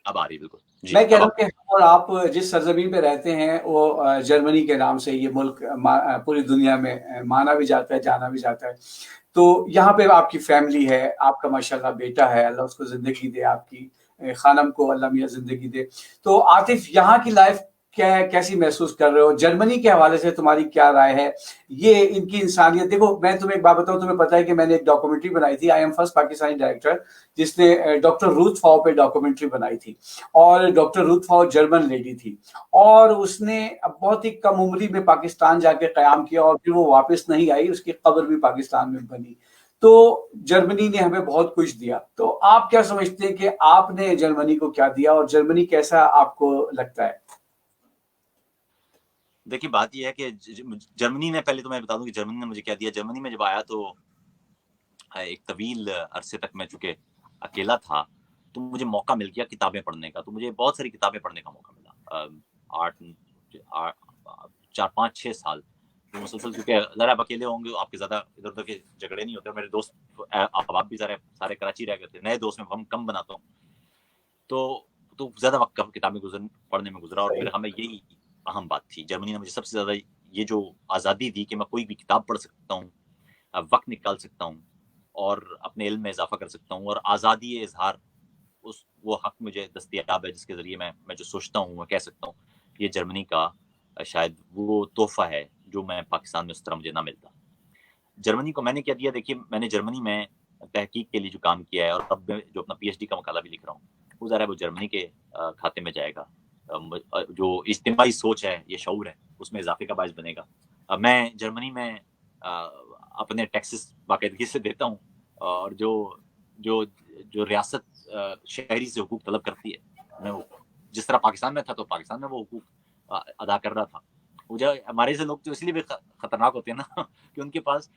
اب آ رہی ہے بالکل. جی میں کہہ اب رہا آپ ہوں کہ ہم اور آپ جس سرزمین پہ رہتے ہیں وہ جرمنی کے نام سے یہ ملک پوری دنیا میں مانا بھی جاتا ہے, جانا بھی جاتا ہے. تو یہاں پہ آپ کی فیملی ہے, آپ کا ماشاءاللہ بیٹا ہے, اللہ اس کو زندگی دے, آپ کی خانم کو اللہ میاں زندگی دے. تو عاطف, یہاں کی لائف کیسی محسوس کر رہے ہو؟ جرمنی کے حوالے سے تمہاری کیا رائے ہے؟ یہ ان کی انسانیت, دیکھو میں تمہیں ایک بات بتاؤں, تمہیں پتا ہے کہ میں نے ایک ڈاکومنٹری بنائی تھی, I am first Pakistani director, جس نے ڈاکٹر روتھ فاؤ پہ ڈاکومنٹری بنائی تھی. اور ڈاکٹر روتھ فاؤ جرمن لیڈی تھی, اور اس نے بہت ہی کم عمری میں پاکستان جا کے قیام کیا, اور پھر وہ واپس نہیں آئی, اس کی قبر بھی پاکستان میں بنی. تو جرمنی نے ہمیں بہت کچھ دیا. تو آپ کیا سمجھتے ہیں کہ آپ نے جرمنی کو کیا دیا, اور جرمنی کیسا آپ کو لگتا ہے؟ دیکھیے بات یہ ہے کہ جرمنی نے, پہلے تو میں بتا دوں کہ جرمنی نے مجھے کیا دیا. جرمنی میں جب آیا تو ایک طویل عرصے تک میں چونکہ اکیلا تھا تو مجھے موقع مل گیا کتابیں پڑھنے کا. تو مجھے بہت ساری کتابیں پڑھنے کا موقع ملا, 4-5-6 سال مسلسل, کیونکہ ذرا آپ اکیلے ہوں گے آپ کے زیادہ ادھر ادھر کے جھگڑے نہیں ہوتے. میرے دوست احباب بھی سارے کراچی رہ گئے تھے, نئے دوست میں کم بناتا ہوں, تو زیادہ وقت کتابیں پڑھنے میں گزرا. اور صحیح. پھر ہمیں یہی اہم بات تھی, جرمنی نے مجھے سب سے زیادہ یہ جو آزادی دی کہ میں کوئی بھی کتاب پڑھ سکتا ہوں, وقت نکال سکتا ہوں, اور اپنے علم میں اضافہ کر سکتا ہوں, اور آزادی اظہار وہ حق مجھے دستیاب ہے, جس کے ذریعے میں جو سوچتا ہوں میں کہہ سکتا ہوں. یہ جرمنی کا شاید وہ تحفہ ہے جو میں پاکستان میں اس طرح مجھے نہ ملتا. جرمنی کو میں نے کیا دیا, دیکھیے میں نے جرمنی میں تحقیق کے لیے جو کام کیا ہے, اور اب میں جو اپنا پی ایچ ڈی کا مقالہ بھی لکھ رہا ہوں, وہ ذرا وہ جرمنی کے کھاتے میں جائے گا. جو اجتماعی سوچ ہے, یہ شعور ہے, اس میں اضافے کا باعث بنے گا. میں جرمنی میں اپنے ٹیکسز باقاعدگی سے دیتا ہوں, اور جو ریاست شہری سے حقوق طلب کرتی ہے, میں وہ جس طرح پاکستان میں تھا تو پاکستان میں وہ حقوق ادا کر رہا تھا. ہمارے سے لوگ تو اس لیے بھی خطرناک ہوتے ہیں نا کہ ان کے پاس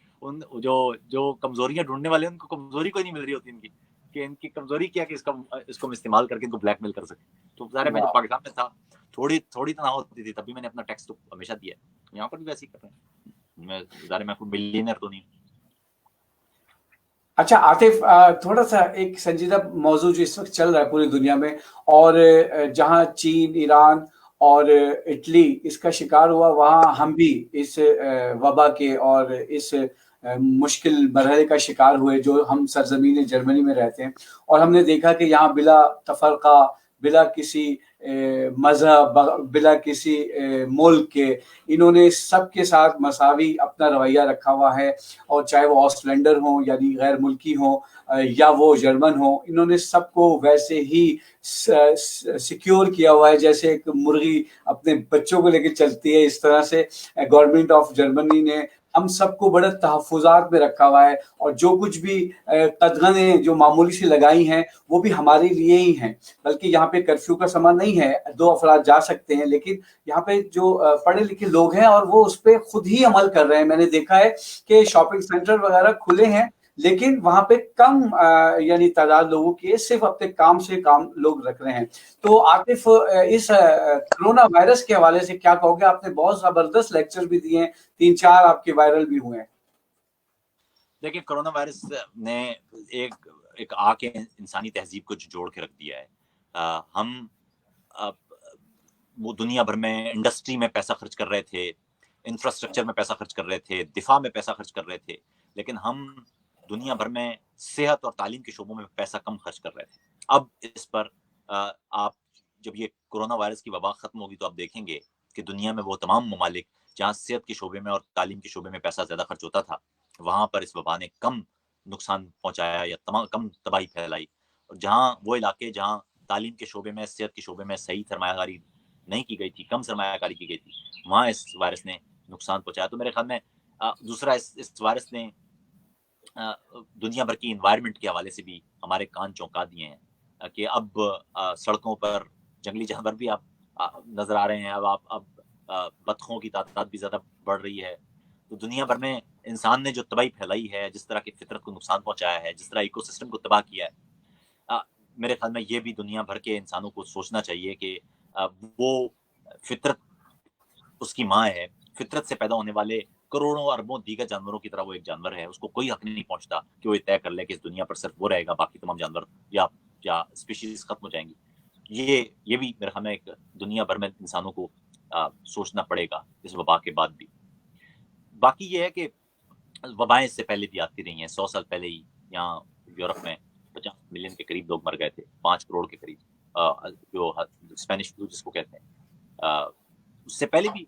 جو کمزوریاں ڈھونڈنے والے ہیں ان کو کمزوری کوئی نہیں مل رہی ہوتی ان کی, کہ ان کی کمزوری کیا کہ اس کو ہم استعمال کر کے ان کو بلیک میل کر سکیں. تو ظاہر ہے میں جب پاکستان میں تھا تھوڑی تنہا ہوتی تھی, تب بھی میں نے اپنا ٹیکس تو ہمیشہ دیا ہے. یہاں پر بھی ویسے ہی کر رہے ہیں. میں کوئی ملینئر تو نہیں. اچھا عاطف, تھوڑا سا ایک سنجیدہ موضوع جو اس وقت چل رہا ہے پوری دنیا میں, اور جہاں چین, ایران اور اٹلی اس کا شکار ہوا, وہاں ہم بھی اس وبا کے اور اس مشکل مرحلے کا شکار ہوئے جو ہم سرزمین جرمنی میں رہتے ہیں. اور ہم نے دیکھا کہ یہاں بلا تفرقہ, بلا کسی مذہب, بلا کسی ملک کے, انہوں نے سب کے ساتھ مساوی اپنا رویہ رکھا ہوا ہے. اور چاہے وہ آسٹرلینڈر ہوں یعنی غیر ملکی ہوں, یا وہ جرمن ہوں, انہوں نے سب کو ویسے ہی سیکیور کیا ہوا ہے جیسے ایک مرغی اپنے بچوں کو لے کے چلتی ہے. اس طرح سے گورنمنٹ آف جرمنی نے ہم سب کو بڑے تحفظات میں رکھا ہوا ہے, اور جو کچھ بھی قدغنیں جو معمولی سی لگائی ہیں وہ بھی ہمارے لیے ہی ہیں. بلکہ یہاں پہ کرفیو کا سامان نہیں ہے, 2 افراد جا سکتے ہیں, لیکن یہاں پہ جو پڑھے لکھے لوگ ہیں اور وہ اس پہ خود ہی عمل کر رہے ہیں. میں نے دیکھا ہے کہ شاپنگ سینٹر وغیرہ کھلے ہیں, لیکن وہاں پہ کم یعنی تعداد لوگوں کی ہے، صرف اپنے کام سے کام لوگ رکھ رہے ہیں. تو عاطف اس کرونا وائرس کے حوالے سے کیا کہو گے؟ آپ نے بہت زبردست لیکچر بھی دیے ہیں، 3-4 آپ کے وائرل بھی ہوئے ہیں. دیکھیں کرونا وائرس نے ایک آ کے انسانی تہذیب کو جوڑ کے رکھ دیا ہے. ہم وہ دنیا بھر میں انڈسٹری میں پیسہ خرچ کر رہے تھے، انفراسٹرکچر میں پیسہ خرچ کر رہے تھے، دفاع میں پیسہ خرچ کر رہے تھے، لیکن ہم دنیا بھر میں صحت اور تعلیم کے شعبوں میں پیسہ کم خرچ کر رہے تھے. اب اس پر آپ جب یہ کرونا وائرس کی وبا ختم ہوگی تو آپ دیکھیں گے کہ دنیا میں وہ تمام ممالک جہاں صحت کے شعبے میں اور تعلیم کے شعبے میں پیسہ زیادہ خرچ ہوتا تھا، وہاں پر اس وبا نے کم نقصان پہنچایا یا کم تباہی پھیلائی. اور جہاں وہ علاقے جہاں تعلیم کے شعبے میں، صحت کے شعبے میں صحیح سرمایہ کاری نہیں کی گئی تھی، کم سرمایہ کاری کی گئی تھی، وہاں اس وائرس نے نقصان پہنچایا. تو میرے خیال میں دوسرا اس وائرس نے دنیا بھر کی انوائرمنٹ کے حوالے سے بھی ہمارے کان چونکا دیے ہیں کہ اب سڑکوں پر جنگلی جانور بھی آپ نظر آ رہے ہیں. اب بطخوں کی تعداد بھی زیادہ بڑھ رہی ہے. تو دنیا بھر میں انسان نے جو تباہی پھیلائی ہے، جس طرح کی فطرت کو نقصان پہنچایا ہے، جس طرح ایکو سسٹم کو تباہ کیا ہے، میرے خیال میں یہ بھی دنیا بھر کے انسانوں کو سوچنا چاہیے کہ وہ فطرت اس کی ماں ہے. فطرت سے پیدا ہونے والے کروڑوں اربوں دیگر جانوروں کی طرح وہ ایک جانور ہے. اس کو کوئی حق نہیں پہنچتا کہ وہ طے کر لے کہ اس دنیا پر صرف وہ رہے گا، باقی تمام جانور یا اسپیشیز ختم ہو جائیں گی. یہ بھی میرے خیال میں ایک دنیا بھر میں انسانوں کو سوچنا پڑے گا اس وبا کے بعد بھی. باقی یہ ہے کہ وبائیں اس سے پہلے بھی آتی رہی ہیں. 100 سال پہلے ہی یہاں یورپ میں 50 ملین کے قریب لوگ مر گئے تھے، 5 کروڑ کے قریب، جو اسپینش فلو جس کو کہتے ہیں. اس سے پہلے بھی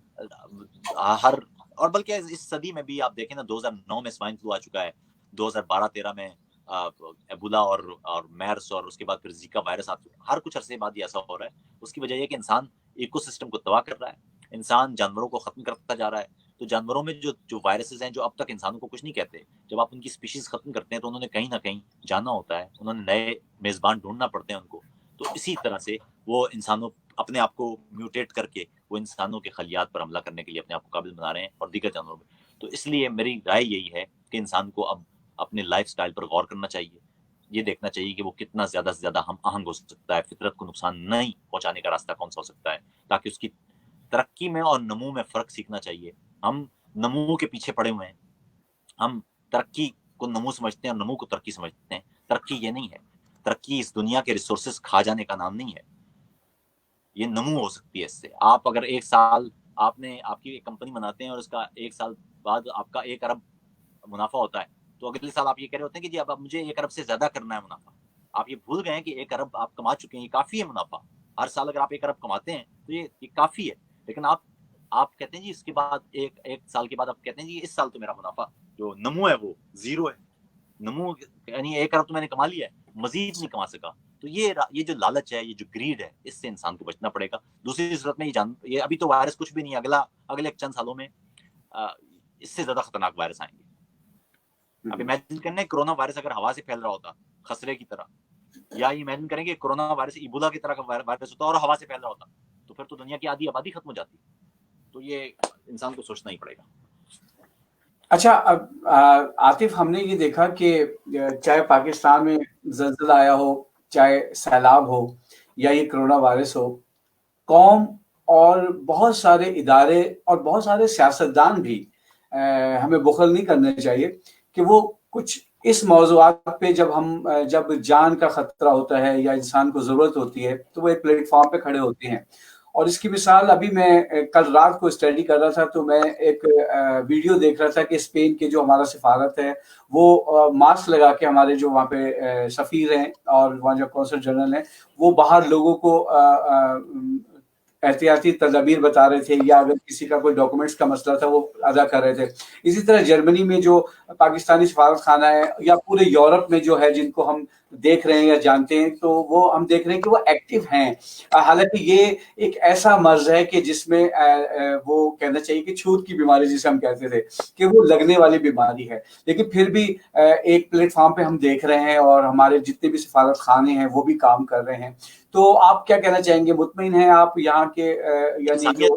اور بلکہ اس صدی میں بھی آپ دیکھیں نا، 2009 میں سوائن فلو آ چکا ہے، 2012-13 میں ایبولا اور میرس، اور اس کے بعد پھر زیکا وائرس آ چکا ہے. ہر کچھ عرصے بعد یہ ایسا ہو رہا ہے. اس کی وجہ یہ کہ انسان ایکو سسٹم کو تباہ کر رہا ہے، انسان جانوروں کو ختم کرتا جا رہا ہے. تو جانوروں میں جو وائرسز ہیں جو اب تک انسانوں کو کچھ نہیں کہتے، جب آپ ان کی اسپیشیز ختم کرتے ہیں تو انہوں نے کہیں نہ کہیں جانا ہوتا ہے، انہوں نے نئے میزبان ڈھونڈنا پڑتے ہیں ان کو. تو اسی طرح سے وہ انسانوں اپنے آپ کو میوٹیٹ کر کے وہ انسانوں کے خلیات پر حملہ کرنے کے لیے اپنے آپ کو قابل بنا رہے ہیں، اور دیگر جانوروں میں. تو اس لیے میری رائے یہی ہے کہ انسان کو اب اپنے لائف سٹائل پر غور کرنا چاہیے. یہ دیکھنا چاہیے کہ وہ کتنا زیادہ سے زیادہ ہم آہنگ ہو سکتا ہے، فطرت کو نقصان نہیں پہنچانے کا راستہ کون سا ہو سکتا ہے، تاکہ اس کی ترقی میں اور نمو میں فرق سیکھنا چاہیے. ہم نمو کے پیچھے پڑے ہوئے ہیں. ہم ترقی کو نمو سمجھتے ہیں اور نمو کو ترقی سمجھتے ہیں. ترقی یہ نہیں ہے. ترقی اس دنیا کے ریسورسز کھا جانے کا نام نہیں ہے. یہ نمو ہو سکتی ہے اس سے. آپ اگر ایک سال آپ کی ایک کمپنی بناتے ہیں اور اس کا 1 سال بعد آپ کا 1 ارب منافع ہوتا ہے، تو اگلے سال آپ یہ کہہ رہے ہوتے ہیں کہ جی اب مجھے 1 ارب سے زیادہ کرنا ہے منافع. آپ یہ بھول گئے ہیں کہ 1 ارب آپ کما چکے ہیں، یہ کافی ہے منافع. ہر سال اگر آپ 1 ارب کماتے ہیں تو یہ کافی ہے. لیکن آپ کہتے ہیں جی اس کے بعد ایک سال کے بعد آپ کہتے ہیں جی اس سال تو میرا منافع جو نمو ہے وہ 0 ہے. نمو یعنی 1 ارب تو میں نے کما لیا ہے، مزید نہیں کما سکا. تو یہ جو لالچ ہے، یہ جو گریڈ ہے، اس سے انسان کو بچنا پڑے گا. دوسری صورت میں یہ ابھی تو وائرس کچھ بھی نہیں ہے، اگلے چند سالوں میں اس سے زیادہ خطرناک وائرس آئیں گے. اب امیجن کریں کرونا وائرس اگر ہوا سے پھیل رہا ہوتا خسرے کی طرح، یا امیجن کریں کہ کرونا وائرس ایبولا کی طرح کا وائرس ہوتا اور ہوا سے پھیل رہا ہوتا، تو پھر تو دنیا کی آدھی آبادی ختم ہو جاتی. تو یہ انسان کو سوچنا ہی پڑے گا. اچھا، اب عاطف ہم نے یہ دیکھا کہ چاہے پاکستان میں زلزلہ آیا ہو، چاہے سیلاب ہو، یا یہ کرونا وائرس ہو، قوم اور بہت سارے ادارے اور بہت سارے سیاستدان بھی ہمیں بخل نہیں کرنے چاہیے کہ وہ کچھ اس موضوعات پہ جب جان کا خطرہ ہوتا ہے یا انسان کو ضرورت ہوتی ہے تو وہ ایک پلیٹ فارم پہ کھڑے ہوتے ہیں. اور اس کی مثال ابھی میں کل رات کو اسٹڈی کر رہا تھا تو میں ایک ویڈیو دیکھ رہا تھا کہ اسپین کے جو ہمارا سفارت ہے وہ ماسک لگا کے، ہمارے جو وہاں پہ سفیر ہیں اور وہاں جو قونصل جنرل ہیں، وہ باہر لوگوں کو احتیاطی تدابیر بتا رہے تھے، یا اگر کسی کا کوئی ڈاکومنٹس کا مسئلہ تھا وہ ادا کر رہے تھے. اسی طرح جرمنی میں جو پاکستانی سفارت خانہ ہے، یا پورے یورپ میں جو ہے جن کو ہم دیکھ رہے ہیں یا جانتے ہیں، تو وہ ہم دیکھ رہے ہیں کہ وہ ایکٹیو ہیں. حالانکہ یہ ایک ایسا مرض ہے کہ جس میں وہ کہنا چاہیے کہ چھوت کی بیماری جسے ہم کہتے تھے کہ وہ لگنے والی بیماری ہے، لیکن پھر بھی ایک پلیٹ فارم پہ ہم دیکھ رہے ہیں اور ہمارے جتنے بھی سفارت خانے ہیں وہ بھی کام کر رہے ہیں. تو آپ کیا کہنا چاہیں گے؟ مطمئن ہیں آپ یہاں کے یعنی جو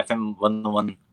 FM 101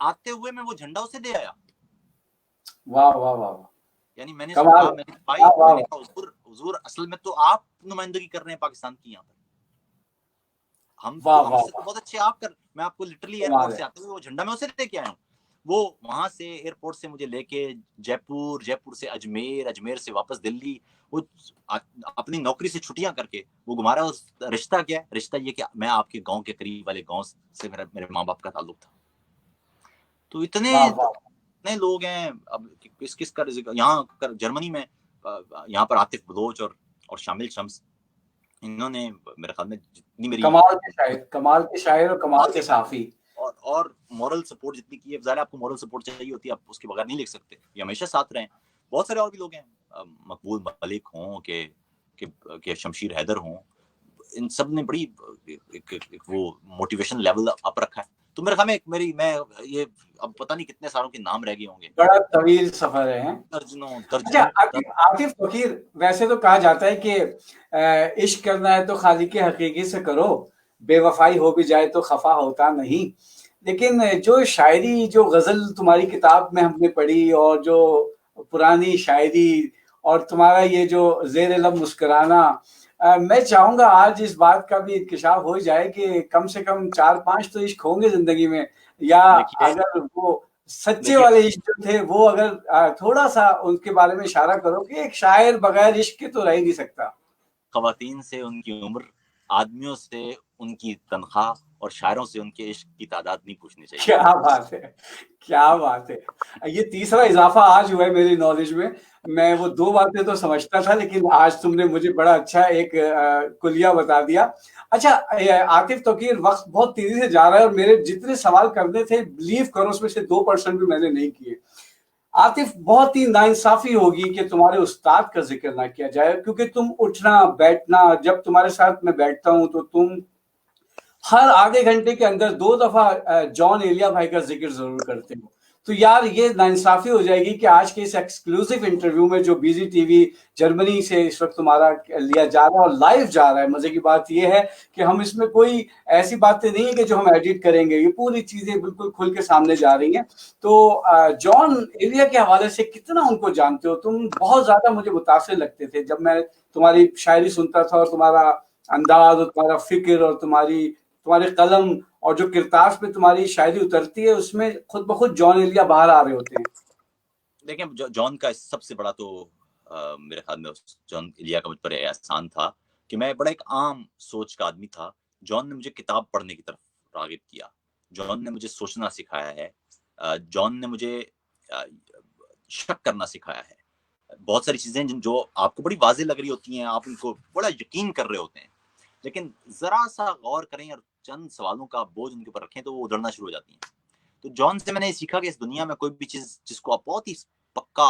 آتے ہوئے میں وہ جھنڈا اسے دے آیا. واہ واہ واہ, یعنی میں نے اس کو کمال, کہا, میں نے بھائی واہ میں واہ, نے کہا حضور اصل میں تو آپ نمائندگی کر رہے ہیں پاکستان کی یہاں پر, ہم واہ تو ہم واہ سے تو واہ, بہت اچھے آپ کر. میں آپ کو لٹرلی کمال ایئرپورٹ ہے. سے آتے ہوئے وہ جھنڈا میں اسے لے کے آیا ہوں. وہ وہاں سے ایئرپورٹ سے مجھے لے کے جے پور سے اجمیر سے واپس دلی, وہ اپنی نوکری سے چھٹیاں کر کے وہ گھما رہا ہے. رشتہ کیا ہے؟ رشتہ یہ کہ میں آپ کے گاؤں کے قریب والے گاؤں سے میرے ماں باپ کا تعلق تھا. تو واہ واہ, اتنے لوگ ہیں. اب کس کا یہاں جرمنی میں یہاں پر عاطف بلوچ اور شامل شمس, انہوں نے میرے خیال میں جتنی میری کمال کے شاعر اور کمال کے صحافی. اور مورل سپورٹ جتنی کی ہے, ظاہر آپ کو مورل سپورٹ چاہیے ہوتی ہے, آپ اس کے بغیر نہیں لکھ سکتے. یہ ہمیشہ ساتھ رہیں. بہت سارے اور بھی لوگ ہیں, مقبول ملک ہوں کہ شمشیر حیدر ہوں, ان سب نے بڑی ایک وہ موٹیویشن لیول اپ رکھا ہے. تو میرے خیال میں میں یہ اب پتہ نہیں کتنے سالوں کے نام رہ گئے ہوں گے, بڑا طویل سفر ہے. درجنوں اچھا عاطف فقیر, ویسے تو کہا جاتا ہے کہ عشق کرنا ہے تو خالق حقیقی سے کرو, بے وفائی ہو بھی جائے تو خفا ہوتا نہیں. لیکن جو شاعری, جو غزل تمہاری کتاب میں ہم نے پڑھی, اور جو پرانی شاعری, اور تمہارا یہ جو زیر لب مسکرانا, میں چاہوں گا آج اس بات کا بھی انکشاف ہو جائے کہ کم سے کم 4-5 تو عشق ہوں گے زندگی میں, یا اگر وہ سچے والے عشق جو تھے وہ اگر تھوڑا سا ان کے بارے میں اشارہ کرو کہ ایک شاعر بغیر عشق کے تو رہ ہی نہیں سکتا. خواتین سے ان کی عمر, آدمیوں سے ان کی تنخواہ, اور شاعروں سے ان کے عشق کی تعداد نہیں پوچھنی چاہیے. کیا بات ہے, کیا بات ہے. یہ تیسرا اضافہ آج ہوا ہے میری نالج میں. میں وہ 2 باتیں تو سمجھتا تھا, لیکن آج تم نے مجھے بڑا اچھا ایک کلیہ بتا دیا. اچھا عاطف توقیر, وقت بہت تیزی سے جا رہا ہے, اور میرے جتنے سوال کرنے تھے بلیو کرو اس میں سے 2% بھی میں نے نہیں کیے. عاطف, بہت ہی ناانصافی ہوگی کہ تمہارے استاد کا ذکر نہ کیا جائے, کیونکہ تم اٹھنا بیٹھنا, جب تمہارے ساتھ میں بیٹھتا ہوں تو تم ہر آدھے گھنٹے کے اندر 2 دفعہ جان ایلیا بھائی کا ذکر ضرور کرتے ہو. تو یار یہ ناانصافی ہو جائے گی کہ آج کے اس ایکسکلوسیو انٹرویو میں جو بیزی ٹی وی جرمنی سے اس وقت تمہارا لیا جا رہا ہے اور لائیو جا رہا ہے, مزے کی بات یہ ہے کہ ہم اس میں کوئی ایسی باتیں نہیں ہیں کہ جو ہم ایڈٹ کریں گے, یہ پوری چیزیں بالکل کھل کے سامنے جا رہی ہیں. تو جان ایلیا کے حوالے سے کتنا ان کو جانتے ہو تم؟ بہت زیادہ مجھے متاثر لگتے تھے جب میں تمہاری شاعری سنتا تھا, اور تمہارا انداز اور تمہارا فکر اور تمہارے قلم اور جو کرتاس پہ تمہاری شاعری اترتی ہے, اس میں خود بخود جان ایلیا باہر آ رہے ہوتے ہیں. دیکھیں جان کا سب سے بڑا تو میرے خیال میں جان ایلیا کا مجھ پر احسان تھا کہ میں بڑا ایک عام سوچ کا آدمی تھا. جان نے مجھے کتاب پڑھنے کی طرف راغب کیا, جان نے مجھے سوچنا سکھایا ہے, جان نے مجھے شک کرنا سکھایا ہے. بہت ساری چیزیں جو آپ کو بڑی واضح لگ رہی ہوتی ہیں, آپ ان کو بڑا یقین کر رہے ہوتے ہیں, لیکن ذرا سا غور کریں اور چند سوالوں کا بوجھ ان کے اوپر رکھیں تو وہ ادھرنا شروع ہو جاتی ہیں. تو جان سے میں نے سیکھا کہ اس دنیا میں کوئی بھی چیز جس کو آپ بہت ہی پکا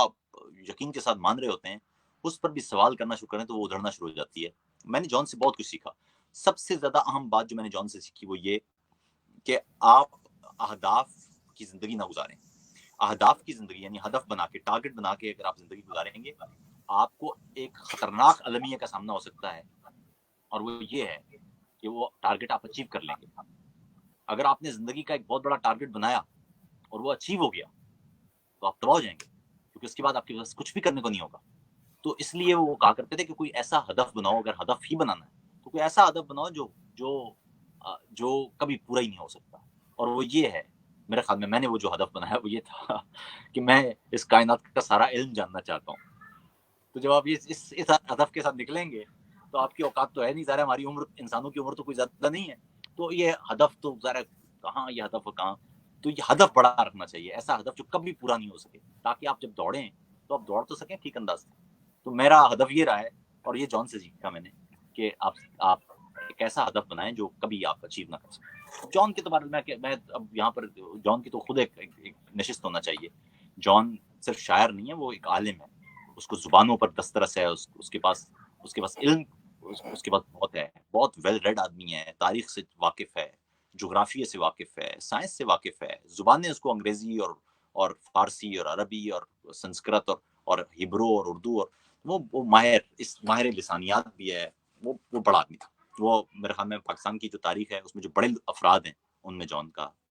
یقین کے ساتھ مان رہے ہوتے ہیں, اس پر بھی سوال کرنا شروع کریں تو وہ ادھرنا شروع ہو جاتی ہے. میں نے جان سے بہت کچھ سیکھا. سب سے زیادہ اہم بات جو میں نے جان سے سیکھی وہ یہ کہ آپ اہداف کی زندگی نہ گزاریں. اہداف کی زندگی یعنی ہدف بنا کے, ٹارگٹ بنا کے اگر آپ زندگی گزاریں گے, آپ کو ایک خطرناک المیہ کا سامنا ہو سکتا ہے, اور وہ یہ ہے کہ وہ ٹارگٹ آپ اچیو کر لیں گے. اگر آپ نے زندگی کا ایک بہت بڑا ٹارگٹ بنایا اور وہ اچیو ہو گیا تو آپ تباہ ہو جائیں گے, کیونکہ اس کے بعد آپ کے پاس کچھ بھی کرنے کو نہیں ہوگا. تو اس لیے وہ کہا کرتے تھے کہ کوئی ایسا ہدف بناؤ, اگر ہدف ہی بنانا ہے تو کوئی ایسا ہدف بناؤ جو کبھی پورا ہی نہیں ہو سکتا. اور وہ یہ ہے میرے خیال میں نے وہ جو ہدف بنایا وہ یہ تھا کہ میں اس کائنات کا سارا علم جاننا چاہتا ہوں. تو جب آپ اس ہدف کے ساتھ نکلیں گے تو آپ کی اوقات تو ہے نہیں, ظاہر ہماری عمر, انسانوں کی عمر تو کوئی زیادہ نہیں ہے, تو یہ ہدف تو ظاہر کہاں, یہ ہدف کہاں. تو یہ ہدف بڑا رکھنا چاہیے, ایسا ہدف جو کبھی پورا نہیں ہو سکے, تاکہ آپ جب دوڑیں تو آپ دوڑ تو سکیں ٹھیک انداز سے. تو میرا ہدف یہ رہا ہے, اور یہ جان سے سیکھا میں نے کہ آپ ایک ایسا ہدف بنائیں جو کبھی آپ اچیو نہ کر سکیں. جان کے تو بارے میں اب یہاں پر جان کی تو خود ایک نشست ہونا چاہیے. جان صرف شاعر نہیں ہے, وہ ایک عالم ہے, اس کو زبانوں پر دسترس ہے, اس کے پاس علم اس کے پاس بہت ہے, بہت ویل ریڈ آدمی ہے, تاریخ سے واقف ہے, جغرافیے سے واقف ہے, سائنس سے واقف ہے, زبانیں اس کو انگریزی اور فارسی اور عربی اور سنسکرت اور ہبرو اور اردو, اور وہ ماہر لسانیات بھی ہے. وہ بڑا آدمی تھا. وہ میرے خیال میں پاکستان کی جو تاریخ ہے اس میں جو بڑے افراد ہیں ان میں جان کا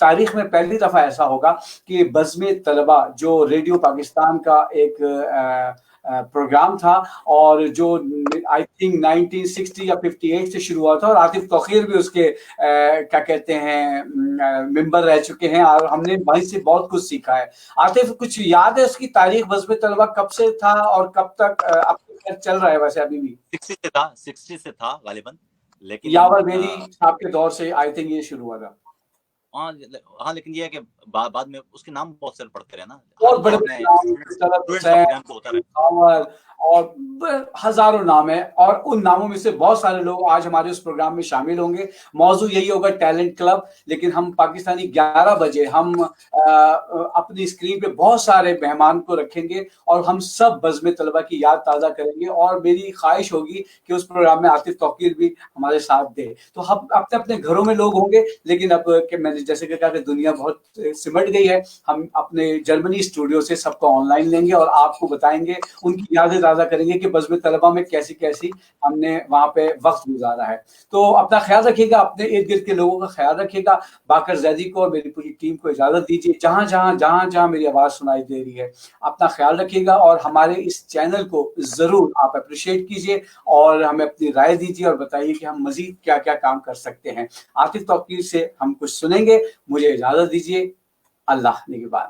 تاریخ میں پہلی دفعہ ایسا ہوگا کہ بزم طلبہ جو ریڈیو پاکستان کا ایک پروگرام تھا اور جو آئی تھنک 1960 یا 58 سے شروع ہوا تھا، اور عاطف توقیر بھی اس کے کیا کہتے ہیں ممبر رہ چکے ہیں، اور ہم نے وہیں سے بہت کچھ سیکھا ہے۔ عاطف کچھ یاد ہے اس کی تاریخ، بزم طلبہ کب سے تھا اور کب تک اب تک چل رہا ہے ویسے ابھی بھی؟ 60 سے تھا غالباً، لیکن یاور میری صاحب کے دور سے آئی تھنک یہ شروع ہوا تھا۔ ہاں لیکن یہ ہے کہ بعد میں اس کے نام بہت سارے پڑتے رہے نا، بہت بڑے بڑے نام اور ہزاروں نام ہیں، اور ان ناموں میں سے بہت سارے لوگ آج ہمارے اس پروگرام میں شامل ہوں گے۔ موضوع یہی ہوگا ٹیلنٹ کلب، لیکن ہم پاکستانی 11 بجے ہم اپنی اسکرین پہ بہت سارے مہمان کو رکھیں گے اور ہم سب بزم طلبہ کی یاد تازہ کریں گے، اور میری خواہش ہوگی کہ اس پروگرام میں عاطف توقیر بھی ہمارے ساتھ دے۔ تو ہم اپنے اپنے گھروں میں لوگ ہوں گے، لیکن اب کہ میں نے جیسے کہ کہا کہ دنیا بہت سمٹ گئی ہے، ہم اپنے جرمنی اسٹوڈیو سے سب کو آن لائن لیں گے اور آپ کو بتائیں گے، ان کی یادیں تازہ کریں گے کہ بزم طلبہ میں کیسی کیسی ہم نے وہاں پہ وقت گزارا ہے۔ تو اپنا خیال رکھیے گا، اپنے ارد گرد کے لوگوں کا خیال رکھیے گا۔ باقر زیدی کو اور میری پوری ٹیم کو اجازت دیجیے، جہاں میری آواز سنائی دے رہی ہے اپنا خیال رکھیے گا، اور ہمارے اس چینل کو ضرور آپ اپریشیٹ کیجیے اور ہمیں اپنی رائے دیجیے اور بتائیے کہ ہم مزید کیا کیا کام کر سکتے ہیں۔ عاطف توقیر سے ہم کچھ سنیں گے، مجھے اجازت دیجیے، اللہ نگہبان۔